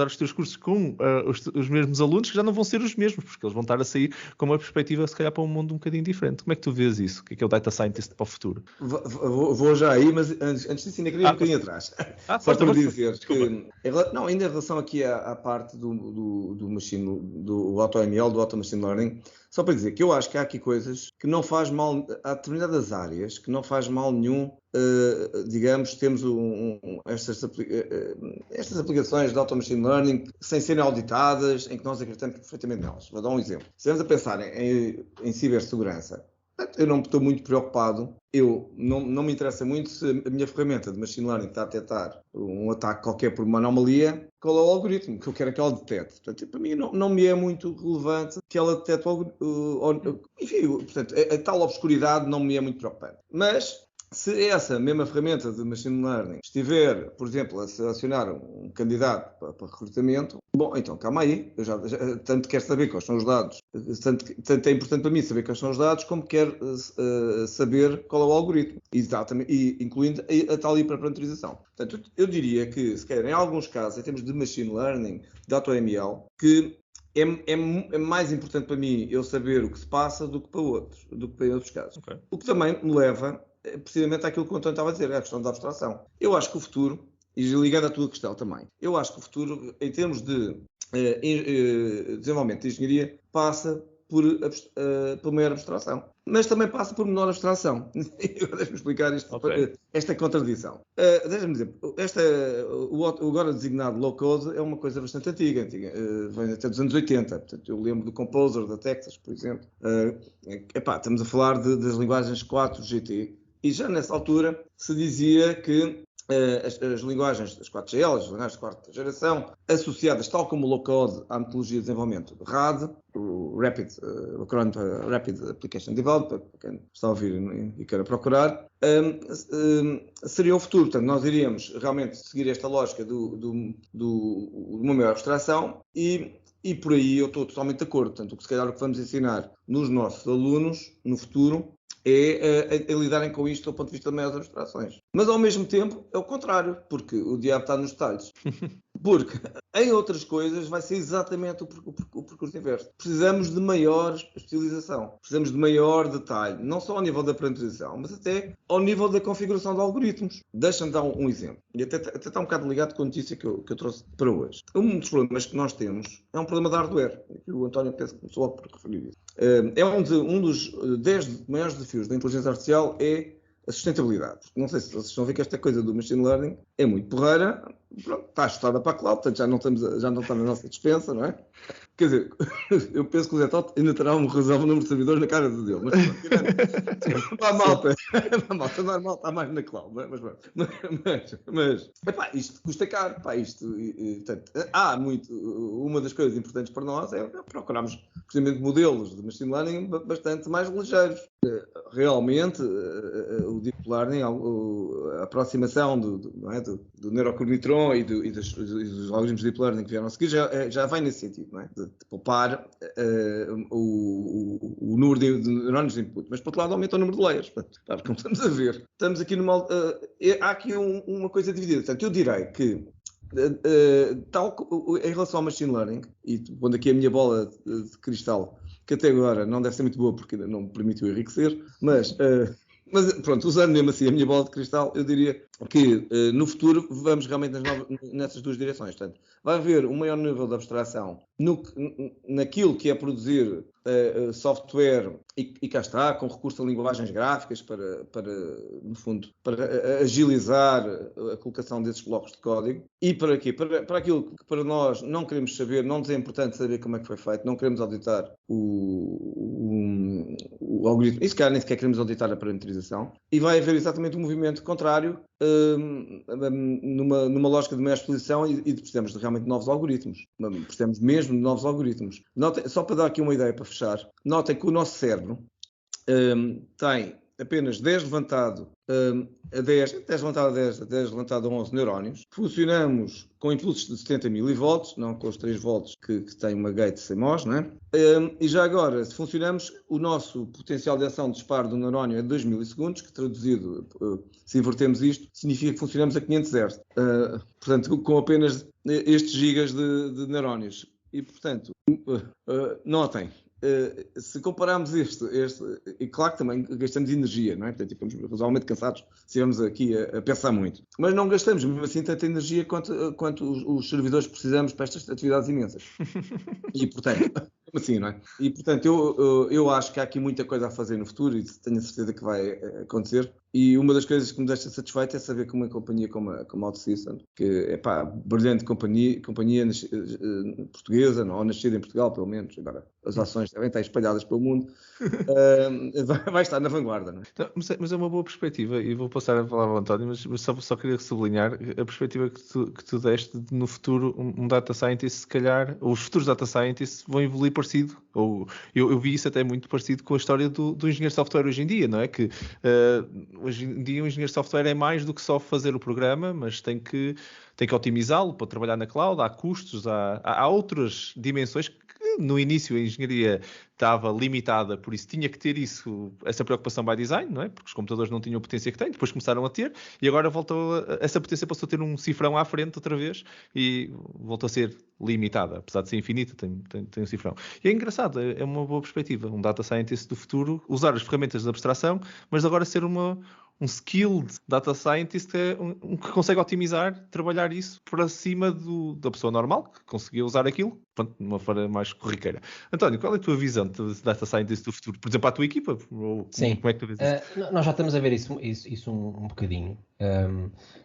os teus cursos com os mesmos alunos, que já não vão ser os mesmos, porque eles vão estar a sair com uma perspectiva, se calhar, para um mundo um bocadinho diferente. Como é que tu vês isso? O que é o data scientist para o futuro? Vou já aí, mas antes disso ainda queria ir um bocadinho atrás. Só para me dizer que... ainda em relação aqui à parte do machine, do AutoML, do Auto Machine Learning, só para dizer que eu acho que há aqui coisas que não faz mal, há determinadas áreas que não faz mal nenhum, digamos, temos estas aplicações de Auto Machine Learning sem serem auditadas, em que nós acreditamos perfeitamente nelas. Vou dar um exemplo. Se estamos a pensar em cibersegurança, eu não estou muito preocupado, não me interessa muito se a minha ferramenta de Machine Learning está a detectar um ataque qualquer por uma anomalia, qual é o algoritmo que eu quero que ela detecte. Portanto, para mim não me é muito relevante que ela detecte enfim, portanto, a tal obscuridade não me é muito preocupante. Mas se essa mesma ferramenta de Machine Learning estiver, por exemplo, a selecionar um candidato para recrutamento, bom, então calma aí, eu já tanto quero saber quais são os dados, tanto é importante para mim saber quais são os dados, como quero saber qual é o algoritmo, exatamente, e incluindo a tal hiperparametrização. Portanto, eu diria que, se quer, em alguns casos, em termos de Machine Learning, de AutoML, que é mais importante para mim eu saber o que se passa do que para outros casos. Okay. O que também me leva precisamente àquilo que o António estava a dizer, a questão da abstração. Eu acho que o futuro, e ligando à tua questão também, eu acho que o futuro, em termos de desenvolvimento de engenharia, passa por maior abstração. Mas também passa por menor abstração. Deixa-me explicar esta contradição. Deixa-me dizer, o agora designado low-code é uma coisa bastante antiga, vem até dos anos 80. Portanto, eu lembro do Composer da Texas, por exemplo. Estamos a falar das linguagens 4 GT. E já nessa altura se dizia que as linguagens das 4GL, as linguagens de quarta geração, associadas, tal como o low-code, à metodologia de desenvolvimento RAD, o Rapid Application Development, para quem está a ouvir e queira procurar, seria o futuro. Portanto, nós iríamos realmente seguir esta lógica de uma maior abstração e por aí eu estou totalmente de acordo. Portanto, se calhar o que vamos ensinar nos nossos alunos, no futuro, é lidarem com isto do ponto de vista de maiores abstrações. Mas, ao mesmo tempo, é o contrário, porque o diabo está nos detalhes. Porque, em outras coisas, vai ser exatamente o percurso inverso. Precisamos de maior especialização. Precisamos de maior detalhe. Não só ao nível da parametrização, mas até ao nível da configuração de algoritmos. Deixa-me dar um exemplo. E até está um bocado ligado com a notícia que eu trouxe para hoje. Um dos problemas que nós temos é um problema de hardware. E o António penso que começou logo por referir isso. Um dos 10 maiores desafios da inteligência artificial é a sustentabilidade. Não sei se vocês estão a ver que esta coisa do machine learning é muito porreira, pronto, está ajustada para a cloud, portanto já não está na nossa dispensa, não é? Quer dizer, eu penso que o Zé Toto ainda terá um número de servidores na cara dele, mas para a malta normal está mais na cloud, não é? Mas isto custa caro, portanto, uma das coisas importantes para nós é procurarmos precisamente modelos de machine learning bastante mais ligeiros. Realmente, o deep learning, a aproximação do neurocognitron e dos algoritmos de deep learning que vieram a seguir já vai nesse sentido, não é? De poupar o número de neurónios de input, mas por outro lado aumenta o número de layers. Como estamos a ver, estamos aqui há aqui uma coisa dividida. Portanto, eu direi que em relação ao machine learning, e pondo aqui a minha bola de cristal, que até agora não deve ser muito boa porque não me permitiu enriquecer, mas pronto, usando mesmo assim a minha bola de cristal, eu diria que no futuro vamos realmente nessas duas direções. Portanto, vai haver um maior nível de abstração naquilo que é produzir software e cá está, com recurso a linguagens gráficas no fundo, para agilizar a colocação desses blocos de código. E para quê? Para aquilo que para nós não queremos saber, não nos é importante saber como é que foi feito, não queremos auditar o algoritmo, e se calhar nem sequer queremos auditar a parametrização, e vai haver exatamente um movimento contrário numa lógica de maior exposição e precisamos de realmente novos algoritmos. Precisamos mesmo de novos algoritmos. Notem, só para dar aqui uma ideia para fechar, notem que o nosso cérebro tem apenas 10 levantado a 10 levantado a 10, 10 levantado a 11 neurónios. Funcionamos com impulsos de 70 milivolts, não com os 3 volts que tem uma gate CMOS, não é? E já agora, se funcionamos, o nosso potencial de ação de disparo do neurónio é 2 milissegundos, que traduzido, se invertemos isto, significa que funcionamos a 500 Hz. Portanto, com apenas estes gigas de neurónios. E, portanto, notem, se compararmos e claro que também gastamos energia, não é? Portanto, ficamos razoavelmente cansados se estivermos aqui a pensar muito. Mas não gastamos mesmo assim tanta energia quanto os servidores precisamos para estas atividades imensas. E, portanto, assim, não é? E, portanto, eu acho que há aqui muita coisa a fazer no futuro e tenho a certeza que vai acontecer. E uma das coisas que me deixa satisfeito é saber que uma companhia como a OutSystems, que é brilhante companhia portuguesa, ou nascida em Portugal, pelo menos, agora as ações devem estar espalhadas pelo mundo, vai estar na vanguarda. Não é? Não, mas é uma boa perspectiva, e vou passar a palavra ao António, mas só queria sublinhar a perspectiva que tu deste de, no futuro, um data scientist, se calhar, ou os futuros data scientists vão evoluir parecido, ou eu vi isso até muito parecido com a história do engenheiro de software hoje em dia, não é? Que hoje em dia um engenheiro de software é mais do que só fazer o programa, mas tem que otimizá-lo para trabalhar na cloud, há custos, há outras dimensões que no início a engenharia estava limitada, por isso tinha que ter essa preocupação by design, não é? Porque os computadores não tinham a potência que têm, depois começaram a ter, e agora essa potência passou a ter um cifrão à frente outra vez, e voltou a ser limitada, apesar de ser infinita, tem um cifrão. E é engraçado, é uma boa perspectiva, um data scientist do futuro, usar as ferramentas de abstração, mas agora ser um skilled data scientist que consegue otimizar, trabalhar isso para cima da pessoa normal, que conseguia usar aquilo, pronto, de uma forma mais corriqueira. António, qual é a tua visão de data scientist do futuro? Por exemplo, a tua equipa? Sim. Como é que tu vês isso? Nós já estamos a ver isso um bocadinho.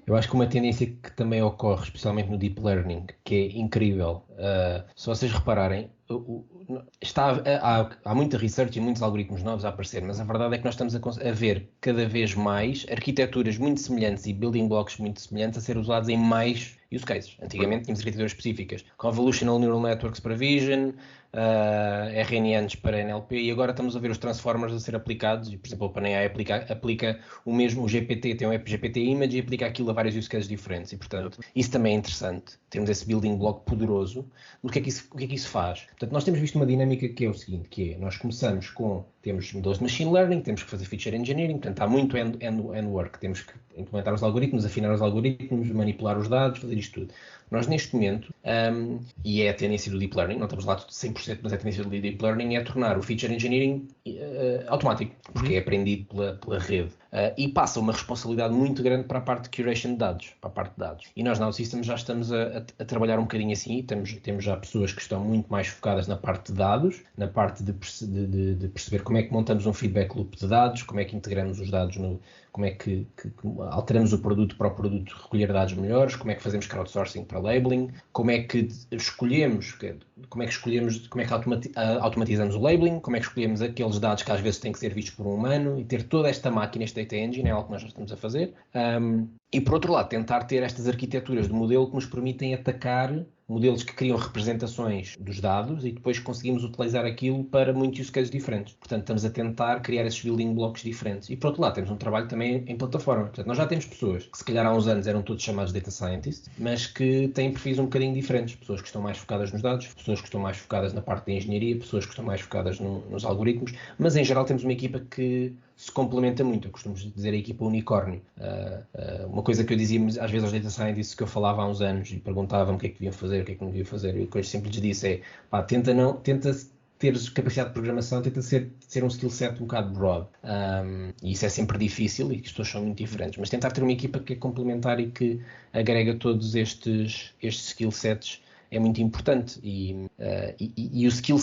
Eu acho que uma tendência que também ocorre, especialmente no Deep Learning, que é incrível, se vocês repararem, há muita research e muitos algoritmos novos a aparecer, mas a verdade é que nós estamos a ver cada vez mais arquiteturas muito semelhantes e building blocks muito semelhantes a ser usados em mais use cases. Antigamente tínhamos arquiteturas específicas, Convolutional Neural Networks para Vision, RNNs para NLP, e agora estamos a ver os transformers a ser aplicados, e por exemplo o OpenAI aplica o mesmo, o GPT tem um GPT Image e aplica aquilo a vários use cases diferentes, e portanto isso também é interessante, temos esse building block poderoso. O que é que isso faz? Portanto, nós temos visto uma dinâmica que é o seguinte, que é, nós começamos temos modelos de machine learning, temos que fazer feature engineering, portanto há muito end work, temos que implementar os algoritmos, afinar os algoritmos, manipular os dados, fazer isto tudo. Nós neste momento, e é a tendência do Deep Learning, não estamos lá 100%, mas é a tendência do Deep Learning, é tornar o feature engineering automático, porque é aprendido pela rede. E passa uma responsabilidade muito grande para a parte de curation de dados, para a parte de dados. E nós na OutSystems já estamos a trabalhar um bocadinho assim, temos já pessoas que estão muito mais focadas na parte de dados, na parte de perceber como é que montamos um feedback loop de dados, como é que integramos os dados, como é que alteramos o produto para o produto recolher dados melhores, como é que fazemos crowdsourcing para labeling, como é que automatizamos o labeling, como é que escolhemos aqueles dados que às vezes têm que ser vistos por um humano, e ter toda esta máquina, este data engine, é algo que nós já estamos a fazer. E por outro lado, tentar ter estas arquiteturas de modelo que nos permitem atacar modelos que criam representações dos dados e depois conseguimos utilizar aquilo para muitos use cases diferentes. Portanto, estamos a tentar criar esses building blocks diferentes. E por outro lado, temos um trabalho também em plataforma. Portanto, nós já temos pessoas que se calhar há uns anos eram todos chamados data scientists, mas que têm perfis um bocadinho diferentes. Pessoas que estão mais focadas nos dados, pessoas que estão mais focadas na parte da engenharia, pessoas que estão mais focadas nos algoritmos, mas em geral temos uma equipa que se complementa muito. Eu costumo dizer a equipa unicórnio. Uma coisa que eu dizia às vezes aos data scientists, que eu falava há uns anos e perguntavam-me o que é que deviam fazer, o que é que não deviam fazer, e o que eu sempre lhes disse é, tenta teres capacidade de programação tenta ser um skill set um bocado broad. E isso é sempre difícil e as pessoas são muito diferentes. Mas tentar ter uma equipa que é complementar e que agrega todos estes skill sets é muito importante e o skill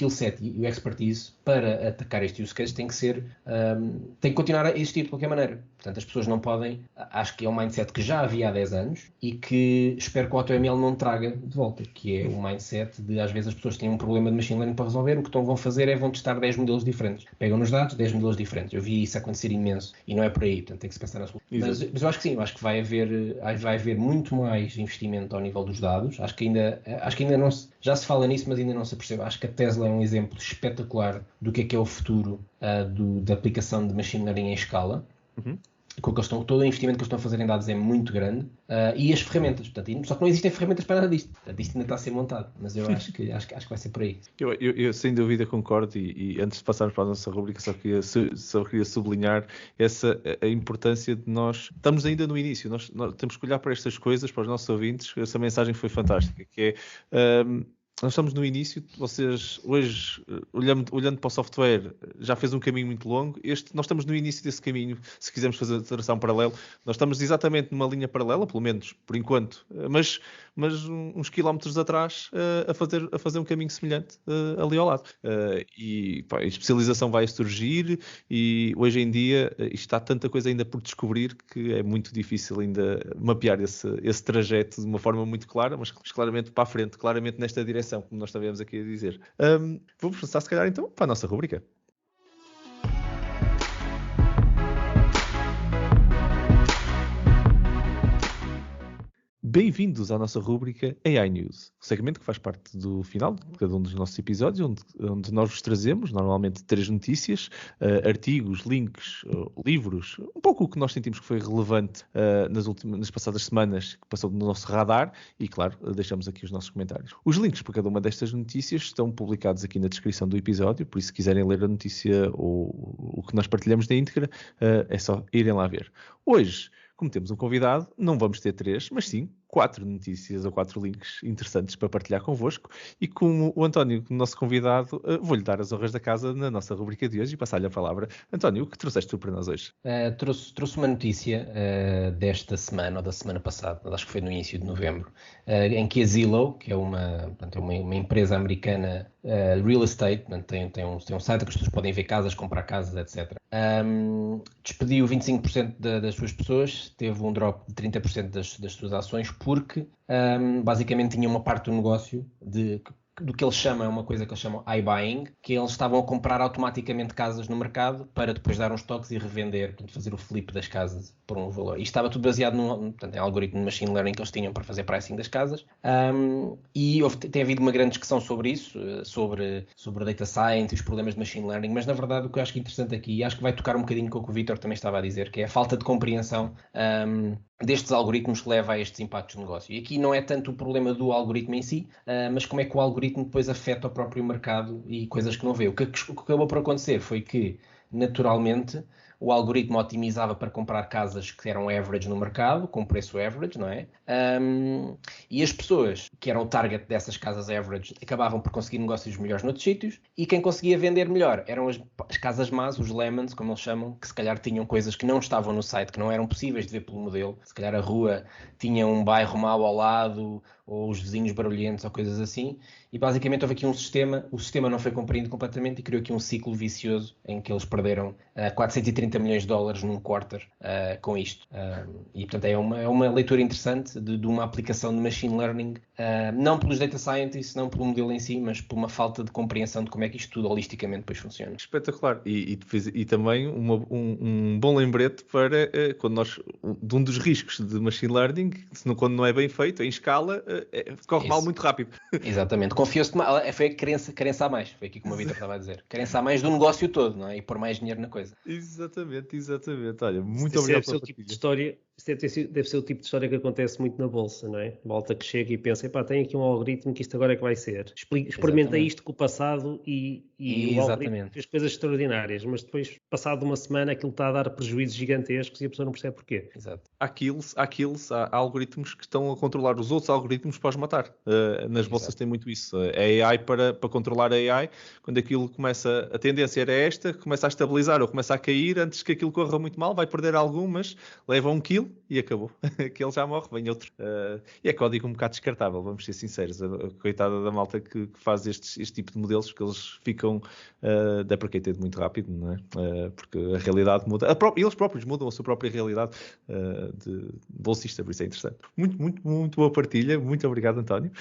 set e o expertise para atacar este use case tem que continuar a existir de qualquer maneira. Portanto, as pessoas não podem, acho que é um mindset que já havia há 10 anos e que espero que o AutoML não traga de volta, que é o mindset de às vezes as pessoas têm um problema de machine learning para resolver, o que vão fazer é vão testar 10 modelos diferentes. Pegam nos dados, 10 modelos diferentes. Eu vi isso acontecer imenso e não é por aí, portanto tem que se pensar na solução. Mas eu acho que sim, eu acho que vai haver muito mais investimento ao nível dos dados. Acho que ainda não se, já se fala nisso, mas ainda não se percebe. Acho que a Tesla é um exemplo espetacular do que é o futuro da aplicação de machine learning em escala. Uhum. Todo o investimento que eles estão a fazer em dados é muito grande e as ferramentas, portanto, só que não existem ferramentas para nada disto. Portanto, isto ainda está a ser montado, mas eu acho que vai ser por aí. Eu sem dúvida concordo e antes de passarmos para a nossa rubrica só queria sublinhar a importância de nós estamos ainda no início, nós temos que olhar para estas coisas, para os nossos ouvintes. Essa mensagem foi fantástica, que é nós estamos no início, vocês hoje, olhando para o software, já fez um caminho muito longo. Nós estamos no início desse caminho, se quisermos traçar um paralelo. Nós estamos exatamente numa linha paralela, pelo menos por enquanto, mas uns quilómetros atrás a fazer um caminho semelhante ali ao lado. A especialização vai surgir e hoje em dia está tanta coisa ainda por descobrir que é muito difícil ainda mapear esse trajeto de uma forma muito clara, mas claramente para a frente, claramente nesta direção, como nós estivemos aqui a dizer. Vamos passar, se calhar, então, para a nossa rubrica. Bem-vindos à nossa rúbrica AI News, um segmento que faz parte do final de cada um dos nossos episódios, onde nós vos trazemos normalmente 3 notícias, artigos, links, livros, um pouco o que nós sentimos que foi relevante nas passadas semanas, que passou no nosso radar e, claro, deixamos aqui os nossos comentários. Os links para cada uma destas notícias estão publicados aqui na descrição do episódio, por isso se quiserem ler a notícia ou o que nós partilhamos na íntegra, é só irem lá ver. Hoje, como temos um convidado, não vamos ter 3, mas sim 4 notícias ou 4 links interessantes para partilhar convosco. E como o António, nosso convidado, vou-lhe dar as honras da casa na nossa rubrica de hoje e passar-lhe a palavra. António, o que trouxeste tu para nós hoje? Trouxe uma notícia desta semana ou da semana passada, acho que foi no início de novembro, em que a Zillow, que é uma empresa americana real estate, portanto, tem um site que as pessoas podem ver casas, comprar casas, etc. Despediu 25% das suas pessoas, teve um drop de 30% das suas ações, porque basicamente tinha uma parte do negócio do que eles chamam, é uma coisa que eles chamam iBuying, que eles estavam a comprar automaticamente casas no mercado para depois dar uns toques e revender, portanto fazer o flip das casas por um valor. E estava tudo baseado em algoritmo de machine learning que eles tinham para fazer pricing das casas. E tem havido uma grande discussão sobre isso, sobre data science e os problemas de machine learning, mas na verdade o que eu acho que é interessante aqui, e acho que vai tocar um bocadinho com o que o Vítor também estava a dizer, que é a falta de compreensão destes algoritmos que leva a estes impactos de negócio. E aqui não é tanto o problema do algoritmo em si, mas como é que o algoritmo depois afeta o próprio mercado e coisas que não vê. O que acabou por acontecer foi que, naturalmente, o algoritmo otimizava para comprar casas que eram average no mercado, com preço average, não é? E as pessoas que eram o target dessas casas average acabavam por conseguir negócios melhores noutros sítios, e quem conseguia vender melhor eram as casas más, os lemons, como eles chamam, que se calhar tinham coisas que não estavam no site, que não eram possíveis de ver pelo modelo. Se calhar a rua tinha um bairro mau ao lado, ou os vizinhos barulhentos, ou coisas assim, e basicamente houve aqui o sistema não foi compreendido completamente e criou aqui um ciclo vicioso em que eles perderam 430 milhões de dólares num quarter com isto. E portanto é uma leitura interessante de uma aplicação de machine learning, não pelos data scientists, não pelo modelo em si, mas por uma falta de compreensão de como é que isto tudo holisticamente depois funciona. Espetacular. E também um bom lembrete para de um dos riscos de machine learning, quando não é bem feito, em escala, corre mal muito rápido. Exatamente. Confiou-se demais. Foi a crença a mais. Foi aqui como a Vitor estava a dizer. Crença a mais do negócio todo, não é? E pôr mais dinheiro na coisa. Exatamente. Olha, muito obrigado pela partilha. Isto deve ser o tipo de história que acontece muito na bolsa, não é? Volta que chega e pensa, tem aqui um algoritmo que isto agora é que vai ser. Experimenta isto com o passado e o algoritmo fez coisas extraordinárias, mas depois, passado uma semana, aquilo está a dar prejuízos gigantescos e a pessoa não percebe porquê. Exato. Há algoritmos que estão a controlar os outros algoritmos algoritmos para os matar. Nas bolsas tem muito isso. A AI para controlar a AI, quando aquilo começa, a tendência era esta, começa a estabilizar ou começa a cair, antes que aquilo corra muito mal, vai perder algumas, leva um kill e acabou. Aquele já morre, vem outro. E é código um bocado descartável, vamos ser sinceros. A coitada da malta que faz este tipo de modelos, que eles ficam deprecated muito rápido, não é? Porque a realidade muda. Eles próprios mudam a sua própria realidade de bolsista, por isso é interessante. Muito, muito, muito boa partilha. Muito obrigado, António.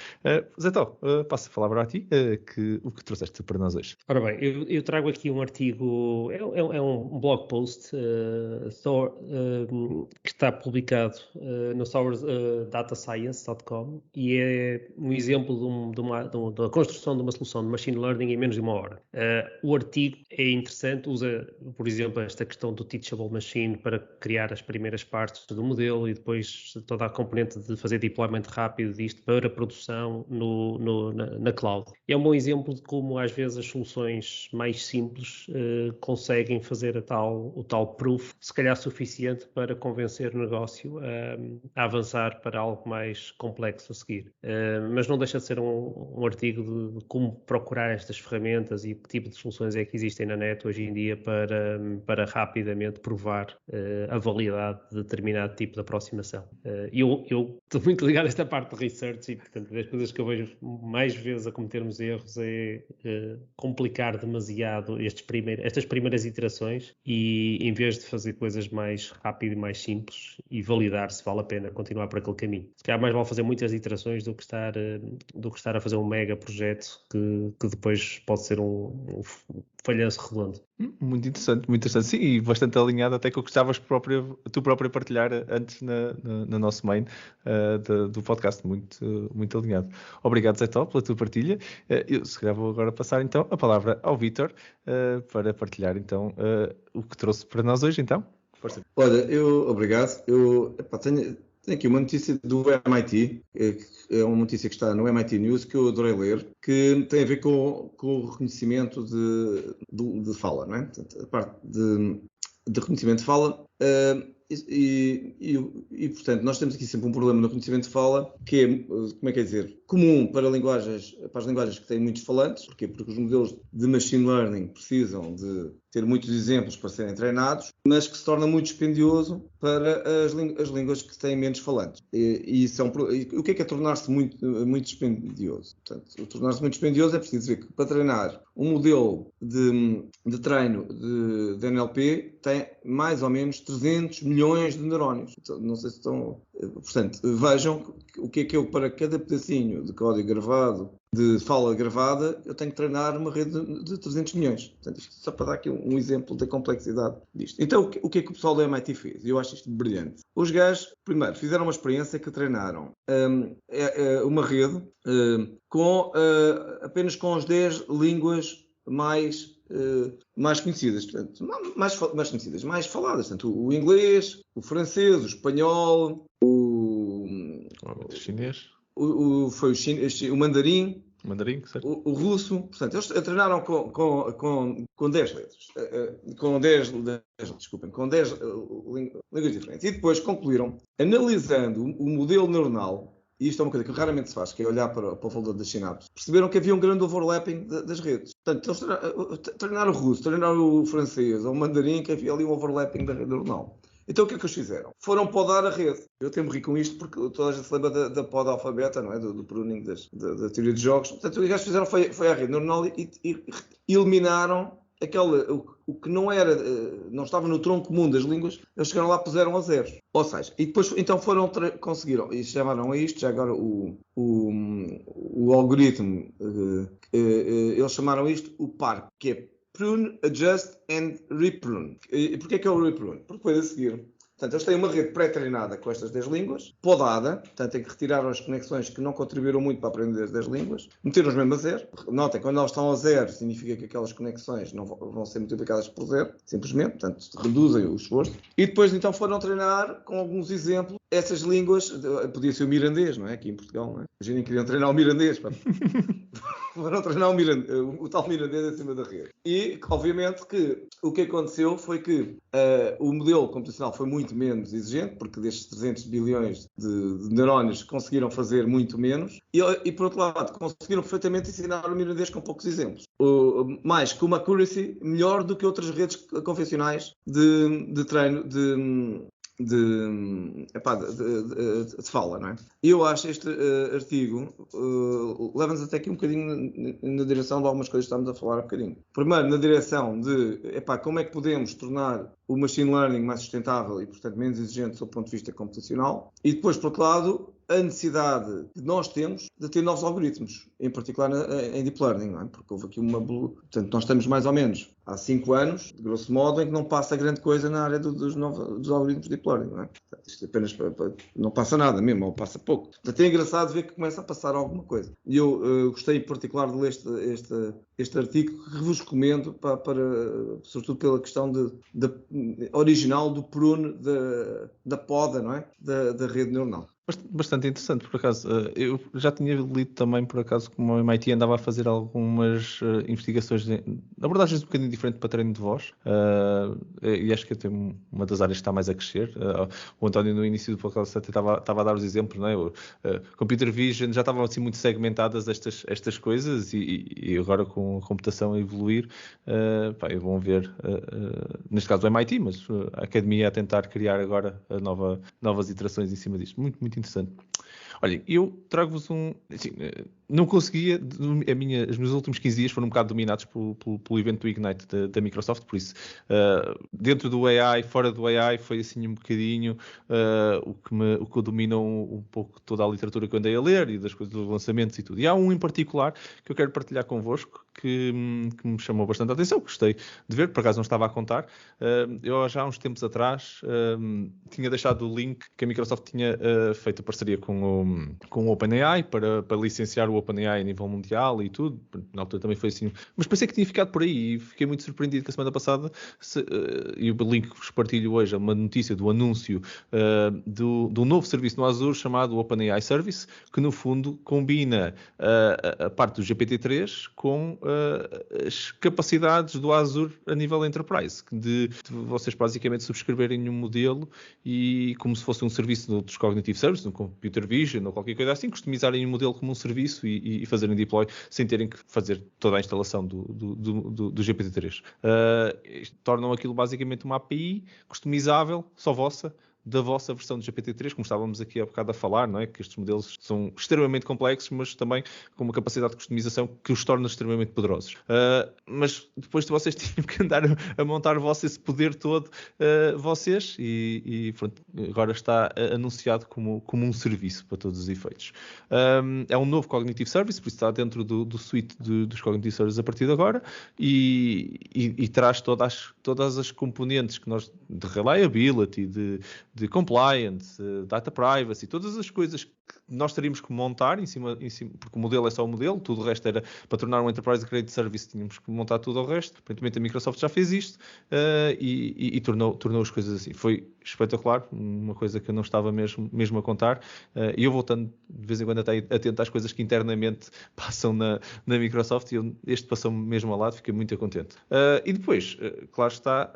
Zé Tó, passo a palavra a ti, o que trouxeste para nós hoje. Ora bem, eu trago aqui um artigo, é um blog post que está publicado no sourddatascience.com e é um exemplo da construção de uma solução de machine learning em menos de uma hora. O artigo é interessante, usa, por exemplo, esta questão do teachable machine para criar as primeiras partes do modelo e depois toda a componente de fazer deployment rápido disto para produção na cloud. É um bom exemplo de como às vezes as soluções mais simples conseguem fazer o tal proof, se calhar suficiente para convencer o negócio a avançar para algo mais complexo a seguir. Mas não deixa de ser um artigo de como procurar estas ferramentas e que tipo de soluções é que existem na net hoje em dia para rapidamente provar a validade de determinado tipo de aproximação. Eu estou muito ligado a esta parte de research e, portanto, das coisas que eu vejo mais vezes a cometermos erros é complicar demasiado estas primeiras iterações e, em vez de fazer coisas mais rápido e mais simples e validar se vale a pena continuar por aquele caminho. Se calhar mais vale fazer muitas iterações do que estar a fazer um mega projeto que depois pode ser um falhanço redondo. Muito interessante, sim, e bastante alinhado até que eu gostavas tu próprio partilhar antes no nosso main do podcast, muito alinhado. Obrigado, Zé Tó, pela tua partilha. Eu se calhar vou agora passar então a palavra ao Vítor para partilhar então o que trouxe para nós hoje, então. Força. Olha, obrigado. Tenho aqui uma notícia do MIT, que é uma notícia que está no MIT News, que eu adorei ler, que tem a ver com o reconhecimento de fala, não é? Portanto, a parte de reconhecimento de fala. Portanto, nós temos aqui sempre um problema no reconhecimento de fala, que é, como é que é dizer, comum para as linguagens que têm muintos falantes. Porquê? Porque os modelos de machine learning precisam de ter muitos exemplos para serem treinados, mas que se torna muito dispendioso para as línguas que têm menos falantes. O que é tornar-se muito dispendioso? Portanto, tornar-se muito dispendioso é preciso ver que para treinar um modelo de treino de NLP tem mais ou menos 300 milhões de neurónios. Então, não sei se estão... Portanto, vejam o que é que eu, para cada pedacinho de código gravado, de fala gravada, eu tenho que treinar uma rede de 300 milhões. Portanto, isto só para dar aqui um exemplo da complexidade disto. Então, o que é que o pessoal do MIT fez? Eu acho isto brilhante. Os gajos, primeiro, fizeram uma experiência que treinaram uma rede apenas com as 10 línguas mais conhecidas, portanto, mais conhecidas, mais faladas. Portanto, o inglês, o francês, o espanhol, o chinês. O mandarim, certo? o russo. Portanto, eles treinaram com 10 letras. Com 10 línguas diferentes. E depois concluíram, analisando o modelo neuronal, e isto é uma coisa que raramente se faz, que é olhar para o valor das sinapses, perceberam que havia um grande overlapping das redes. Portanto, eles treinaram o russo, treinaram o francês, ou o mandarim, que havia ali um overlapping da rede neuronal. Então o que é que eles fizeram? Foram podar a rede. Eu até me ri com isto porque toda a gente se lembra da poda alfabeta, não é? Do pruning da teoria de jogos. Portanto, o que eles fizeram foi à rede neuronal e eliminaram o que não estava no tronco comum das línguas, eles chegaram lá e puseram a zeros. Ou seja, e depois então conseguiram, e chamaram a isto, já agora o algoritmo, eles chamaram isto o PARC, que é Prune, Adjust and Reprune. E porquê que é o Reprune? Porque depois a seguir, portanto, eles têm uma rede pré-treinada com estas 10 línguas, podada, portanto, tem que retirar as conexões que não contribuíram muito para aprender as 10 línguas, meter-nos mesmo a zero. Notem, quando elas estão a zero, significa que aquelas conexões não vão ser multiplicadas por zero, simplesmente, portanto, reduzem o esforço. E depois, então, foram treinar com alguns exemplos essas línguas, podia ser o mirandês, não é? Aqui em Portugal, não é? Imaginem que queriam treinar o Mirandês, pá. Foram treinar o tal Mirandês acima da rede. E, obviamente, que o que aconteceu foi que o modelo computacional foi muito menos exigente, porque destes 300 bilhões de neurónios conseguiram fazer muito menos. E, por outro lado, conseguiram perfeitamente ensinar o Mirandês com poucos exemplos. Mais com uma accuracy melhor do que outras redes convencionais de treino de fala, não é? Eu acho este artigo leva-nos até aqui um bocadinho na direção de algumas coisas que estamos a falar um bocadinho. Primeiro, na direção de como é que podemos tornar o machine learning mais sustentável e, portanto, menos exigente do ponto de vista computacional. E depois, por outro lado, a necessidade que nós temos de ter novos algoritmos, em particular em deep learning, não é? Porque houve aqui Portanto, nós estamos mais ou menos há 5 anos, de grosso modo, em que não passa grande coisa na área dos algoritmos de deep learning, não é? Portanto, isto apenas não passa nada mesmo, ou passa pouco. Portanto, é engraçado ver que começa a passar alguma coisa. E eu gostei em particular de ler este artigo, que vos recomendo, sobretudo pela questão original do prune da poda, não é? Da rede neuronal. Bastante interessante, por acaso. Eu já tinha lido também, por acaso, como o MIT andava a fazer algumas investigações, abordagens um bocadinho diferentes para treino de voz, e acho que até uma das áreas que está mais a crescer. O António, no início do podcast, até estava a dar os exemplos, não é? Computer Vision, já estavam assim muito segmentadas estas coisas, e agora com a computação a evoluir, vão ver, neste caso o MIT, mas a academia a tentar criar agora novas iterações em cima disto. Muito, muito interessante. Olha, eu trago-vos assim, não conseguia, os meus últimos 15 dias foram um bocado dominados pelo evento do Ignite da Microsoft, por isso, dentro do AI, fora do AI, foi assim um bocadinho o que dominou um pouco toda a literatura que eu andei a ler e das coisas dos lançamentos e tudo. E há um em particular que eu quero partilhar convosco, que me chamou bastante a atenção, gostei de ver, por acaso não estava a contar. Eu já há uns tempos atrás tinha deixado o link que a Microsoft tinha feito a parceria com o OpenAI para licenciar o OpenAI a nível mundial e tudo. Na altura também foi assim, mas pensei que tinha ficado por aí e fiquei muito surpreendido que a semana passada, e o link que vos partilho hoje é uma notícia do anúncio do novo serviço no Azure chamado OpenAI Service, que no fundo combina a parte do GPT-3 com as capacidades do Azure a nível Enterprise, de vocês basicamente subscreverem um modelo e como se fosse um serviço de outros Cognitive Services, um Computer Vision ou qualquer coisa assim, customizarem um modelo como um serviço e fazerem deploy sem terem que fazer toda a instalação do GPT-3. Tornam aquilo basicamente uma API customizável, só vossa, da vossa versão do GPT-3, como estávamos aqui há bocado a falar, não é? Que estes modelos são extremamente complexos, mas também com uma capacidade de customização que os torna extremamente poderosos. Mas depois de vocês tinham que andar a montar esse poder todo, vocês, e pronto, agora está anunciado como um serviço para todos os efeitos. É um novo Cognitive Service, por isso está dentro do suite dos Cognitive Services a partir de agora, e traz todas as componentes que nós, de reliability, de compliance, data privacy, todas as coisas que nós teríamos que montar em cima, porque o modelo é só o modelo, tudo o resto era para tornar um Enterprise Grade Service, tínhamos que montar tudo o resto. Aparentemente a Microsoft já fez isto e tornou as coisas assim. Foi espetacular, uma coisa que eu não estava mesmo a contar, e eu voltando de vez em quando até atento às coisas que internamente passam na Microsoft, e este passou-me mesmo ao lado, fiquei muito contente. E depois, claro está,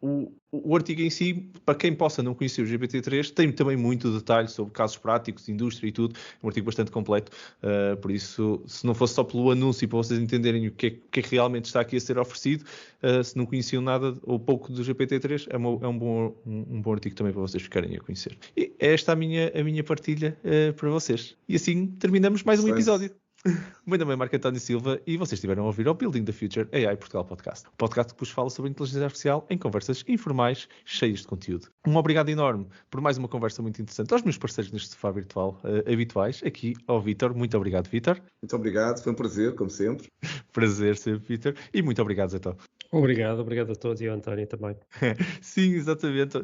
o artigo em si, para quem possa não conhecer o GPT-3, tem também muito detalhe sobre casos práticos, indústria e tudo. É um artigo bastante completo, por isso, se não fosse só pelo anúncio, para vocês entenderem o que é que realmente está aqui a ser oferecido, se não conheciam nada ou pouco do GPT-3, é um bom artigo também para vocês ficarem a conhecer. E esta é a minha partilha para vocês. E assim terminamos mais um episódio. O meu nome é Marco António Silva e vocês estiveram a ouvir o Building the Future AI Portugal Podcast. O podcast que vos fala sobre inteligência artificial em conversas informais, cheias de conteúdo. Um obrigado enorme por mais uma conversa muito interessante aos meus parceiros neste sofá virtual habituais, aqui ao Vítor. Muito obrigado, Vítor. Muito obrigado, foi um prazer, como sempre. Prazer sempre, Vítor. E muito obrigado, Zé Tó. Obrigado a todos e ao António também. Sim, exatamente.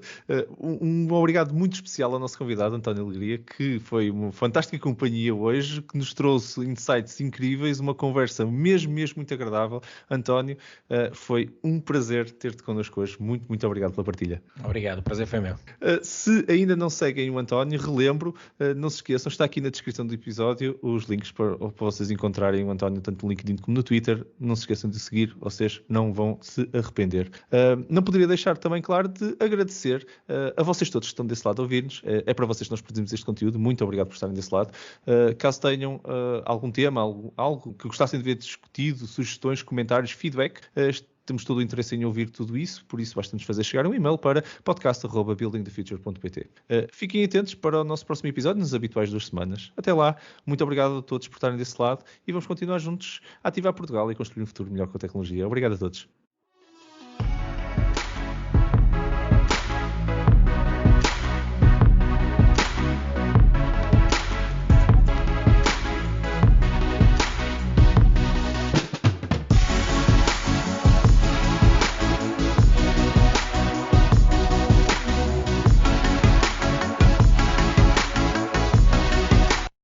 Um obrigado muito especial ao nosso convidado, António Alegria, que foi uma fantástica companhia hoje, que nos trouxe insights insights incríveis, uma conversa mesmo muito agradável. António, foi um prazer ter-te connosco hoje. Muito obrigado pela partilha. Obrigado, o prazer foi meu. Se ainda não seguem o António, relembro, não se esqueçam, está aqui na descrição do episódio os links para vocês encontrarem o António tanto no LinkedIn como no Twitter. Não se esqueçam de seguir, vocês não vão se arrepender. Não poderia deixar também, claro, de agradecer a vocês todos que estão desse lado a ouvir-nos. É para vocês que nós produzimos este conteúdo. Muito obrigado por estarem desse lado. Caso tenham algum tema, algo que gostassem de ver discutido, sugestões, comentários, feedback, temos todo o interesse em ouvir tudo isso, por isso basta-nos fazer chegar um e-mail para podcast@buildingthefuture.pt. Fiquem atentos para o nosso próximo episódio, nas habituais 2 semanas. Até lá, muito obrigado a todos por estarem desse lado e vamos continuar juntos a ativar Portugal e construir um futuro melhor com a tecnologia. Obrigado a todos.